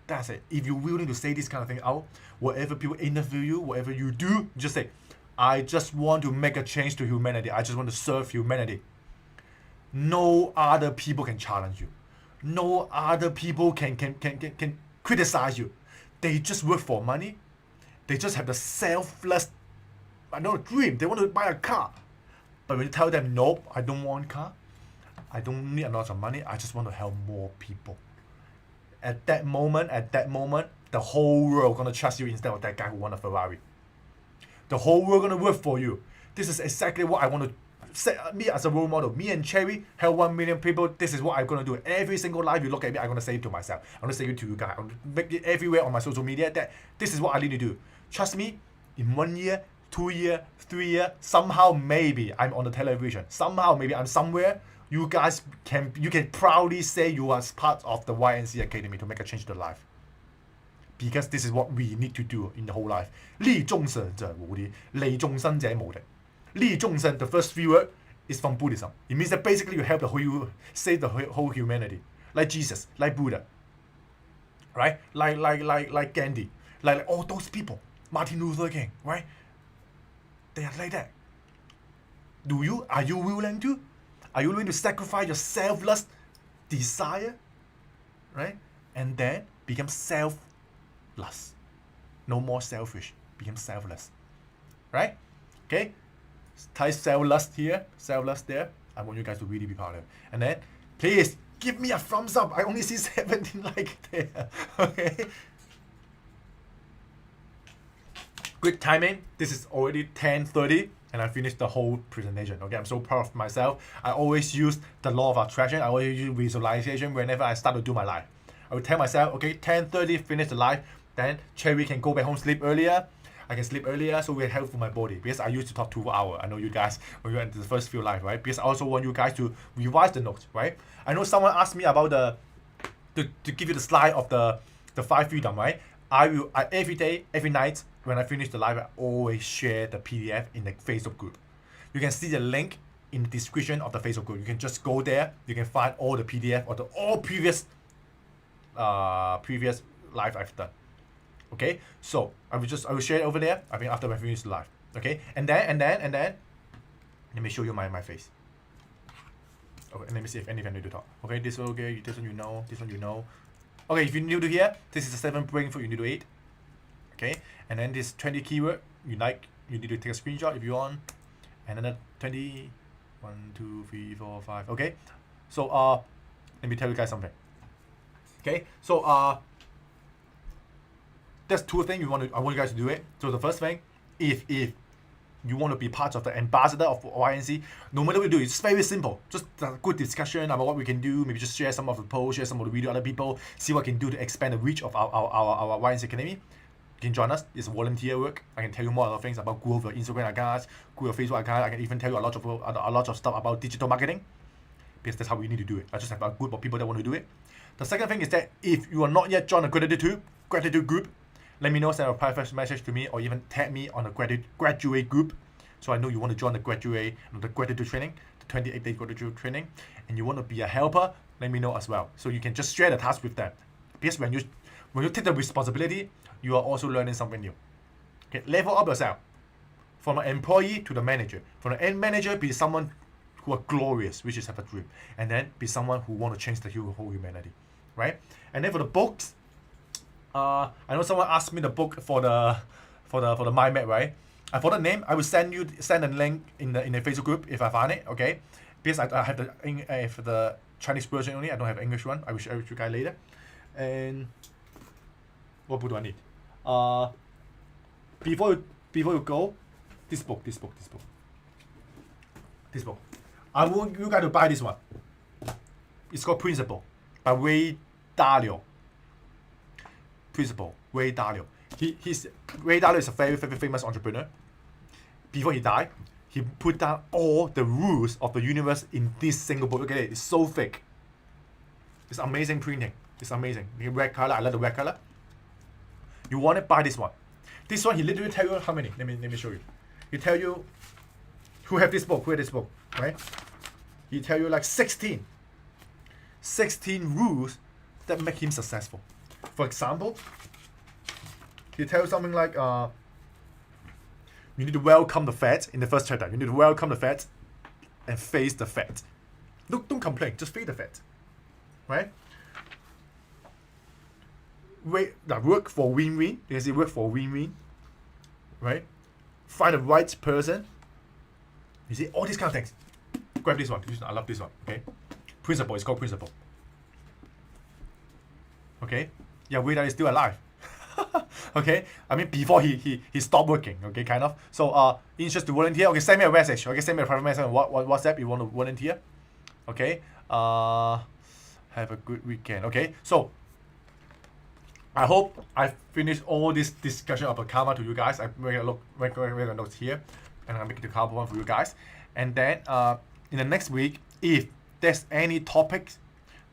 That's it. If you're willing to say this kind of thing out, whatever people interview you, whatever you do, just say, I just want to make a change to humanity. I just want to serve humanity. No other people can challenge you. No other people can criticize you. They just work for money. They just have the selfless, I don't know, dream. They want to buy a car. But when you tell them, nope, I don't want a car. I don't need a lot of money. I just want to help more people. At that moment, the whole world gonna trust you instead of that guy who won a Ferrari. The whole world gonna work for you. This is exactly what I want to set me as a role model. Me and Cherry help 1 million people. This is what I'm gonna do. Every single life you look at me, I'm gonna say it to myself. I'm gonna say it to you guys. I'm gonna make it everywhere on my social media that this is what I need to do. Trust me, in 1 year, 2 years, 3 years, somehow maybe I'm on the television. Somehow maybe I'm somewhere. You can proudly say you are part of the YNC Academy to make a change to life. Because this is what we need to do in the whole life. 利眾生者無敵，利眾生者無敵。利眾生, the first few word is from Buddhism. It means that basically you help save the whole humanity. Like Jesus, like Buddha. Right? Like Gandhi. Like all those people. Martin Luther King, right? They are like that. Are you willing to? Are you willing to sacrifice your selfless desire? Right? And then become selfless. No more selfish. Become selfless. Right? Okay? Type selfless here, selfless there. I want you guys to really be part of it. And then, please, give me a thumbs up. I only see 17 likes there. Okay? Good timing. This is already 10:30. And I finished the whole presentation. Okay, I'm so proud of myself. I always use the law of attraction. I always use visualization whenever I start to do my life. I will tell myself, okay, 10:30, finish the life. Then Cherry can go back home, sleep earlier. I can sleep earlier, so we're helpful for my body. Because I used to talk 2 hours. I know you guys when you're in the first few live, right? Because I also want you guys to revise the notes, right? I know someone asked me about to give you the slide of the 5 freedom, right? I every day, every night, when I finish the live, I always share the PDF in the Facebook group. You can see the link in the description of the Facebook group. You can just go there. You can find all the PDF or all previous live I've done. Okay, so I will share it over there. I mean after I finish the live. Okay, and then let me show you my face. Okay, let me see if anything I need to talk. Okay, this one okay, this one you know, this one you know. Okay, if you're new to here, this is the 7 brain food you need to eat. Okay, and then this 20 keyword you need to take a screenshot if you want. And then 20, 1, 2, 3, 4, 5. Okay, so let me tell you guys something. Okay, so there's 2 things I want you guys to do it. So the first thing, if you want to be part of the ambassador of YNC, no matter what you do, it's very simple. Just a good discussion about what we can do. Maybe just share some of the posts, share some of the video with other people, see what we can do to expand the reach of our YNC Academy. You can join us. It's volunteer work. I can tell you more other things about grow your Instagram accounts, grow your Facebook account. I can even tell you a lot of stuff about digital marketing. Because that's how we need to do it. I just have a group of people that want to do it. The second thing is that if you are not yet joined the gratitude group, let me know, send a private message to me, or even tag me on the graduate group, so I know you want to join the gratitude training, the 28-day gratitude training, and you want to be a helper. Let me know as well, so you can just share the task with them. Because when you take the responsibility, you are also learning something new. Okay, level up yourself from an employee to the manager. From the end manager, be someone who are glorious, which is have a dream, and then be someone who want to change the whole humanity, right? And then for the books. I know someone asked me the book for the mind map, right? I forgot the name. I will send a link in the Facebook group if I find it. Okay, because I have the Chinese version only. I don't have English one. I will share with you guys later. And what book do I need? Before you go, this book. I want you guys to buy this one. It's called Principle by Ray Dalio. Principle, Ray Dalio. Ray Dalio is a very, very famous entrepreneur. Before he died, he put down all the rules of the universe in this single book. Look at it, it's so thick. It's amazing printing. It's amazing. The red color, I love the red color. You want to buy this one. This one, he literally tell you how many. Let me show you. He tell you who have this book, right? He tell you like 16 rules that make him successful. For example, he tells something like You need to welcome the fact in the first chapter. You need to welcome the fact and face the fact. Don't complain. Just face the fact, right? Work for win-win. You can see work for win-win, right? Find the right person. You see all these kind of things. Grab this one. I love this one. Okay, principle. It's called principle. Okay, yeah, Weda is still alive. Okay, I mean before he stopped working. Okay, kind of. So interest to volunteer. Okay, send me a message. Okay, send me a private message on WhatsApp if you want to volunteer. Okay. Have a good weekend. Okay, so I hope I finished all this discussion about karma to you guys. I'm going to make a note here, and I'll make the karma one for you guys. And then in the next week, if there's any topics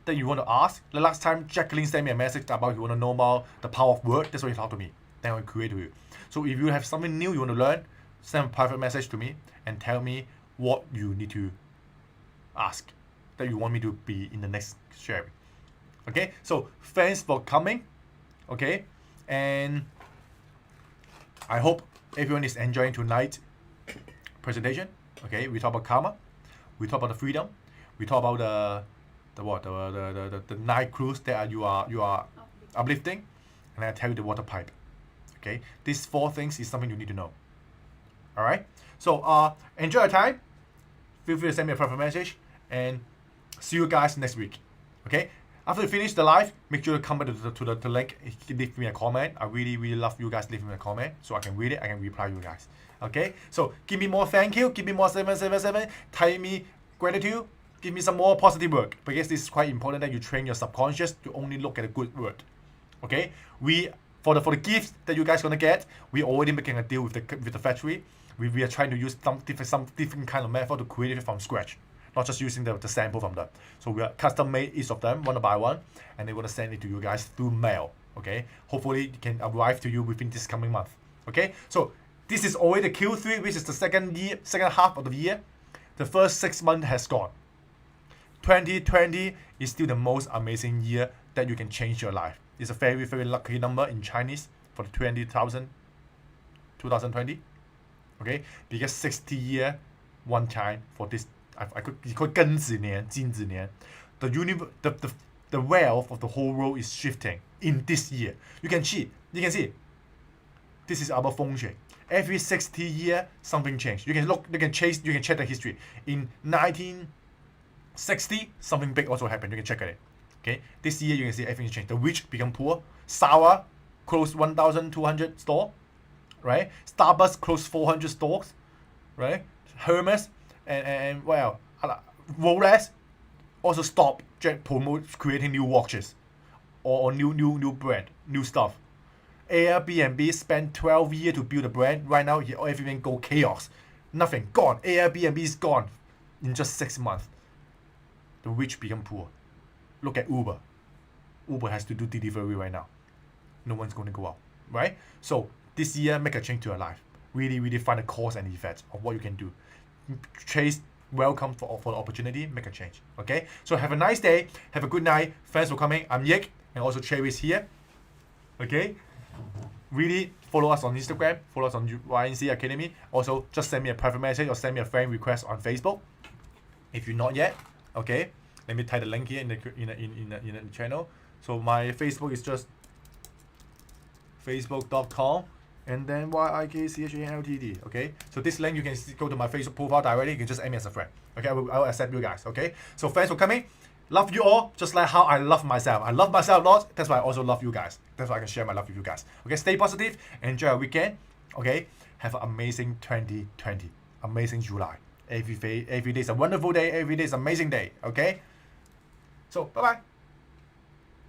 that you want to ask, the last time Jacqueline sent me a message about you want to know about the power of word. That's what you talk to me. Then I'll create to you. So if you have something new you want to learn, send a private message to me and tell me what you need to ask that you want me to be in the next sharing. Okay, so thanks for coming. Okay, and I hope everyone is enjoying tonight's presentation. Okay, we talk about karma, we talk about the freedom, we talk about the night cruise that you are uplifting, and I tell you the water pipe. Okay, these 4 things is something you need to know. All right, so enjoy your time. Feel free to send me a private message, and see you guys next week. Okay. After you finish the live, make sure to come back to the link. Leave me a comment. I really love you guys leaving me a comment so I can read it. I can reply you guys. Okay? So give me more thank you. Give me more 777. Type me gratitude. Give me some more positive word. Because this is quite important that you train your subconscious to only look at a good word. Okay? For the gifts that you guys gonna get, we already making a deal with the factory. We are trying to use some different kind of method to create it from scratch. Not just using the sample from them. So we are custom made each of them one by one, and they're gonna send it to you guys through mail. Okay, hopefully it can arrive to you within this coming month. Okay, so this is already the Q3, which is the second half of the year. The first 6 months has gone. 2020 is still the most amazing year that you can change your life. It's a very lucky number in Chinese for the 2020. Okay, because 60 year one time for this. I could call it 庚子年, 金子年. The wealth of the whole world is shifting in this year. You can see. This is our feng shui. Every 60 year, something changed. You can look. You can check the history. In 1960, something big also happened. You can check it. Okay. This year, you can see everything changed. The rich become poor. Sour closed 1,200 stores. Right. Starbucks closed 400 stores. Right. Hermes. And well, Rolex also stop creating new watches or new brand, new stuff. Airbnb spent 12 years to build a brand. Right now, everything go chaos. Nothing, gone. Airbnb is gone in just 6 months. The rich become poor. Look at Uber. Uber has to do delivery right now. No one's going to go out, right? So this year, make a change to your life. Really find the cause and effect of what you can do. Chase, welcome for the opportunity, make a change. Okay, so have a nice day, have a good night. Thanks for coming. I'm Yik, and also Cherry is here. Okay, really follow us on Instagram, follow us on YNC Academy. Also, just send me a private message or send me a friend request on Facebook if you're not yet. Okay, let me type the link here in the channel. So my Facebook is just facebook.com. And then YIKCHANLTD. Okay, so this link you can go to my Facebook profile directly. You can just add me as a friend. Okay, I will accept you guys. Okay, so thanks for coming. Love you all, just like how I love myself. I love myself a lot. That's why I also love you guys. That's why I can share my love with you guys. Okay, stay positive. Enjoy your weekend. Okay, have an amazing 2020. Amazing July. Every day is a wonderful day. Every day is an amazing day. Okay, so bye bye.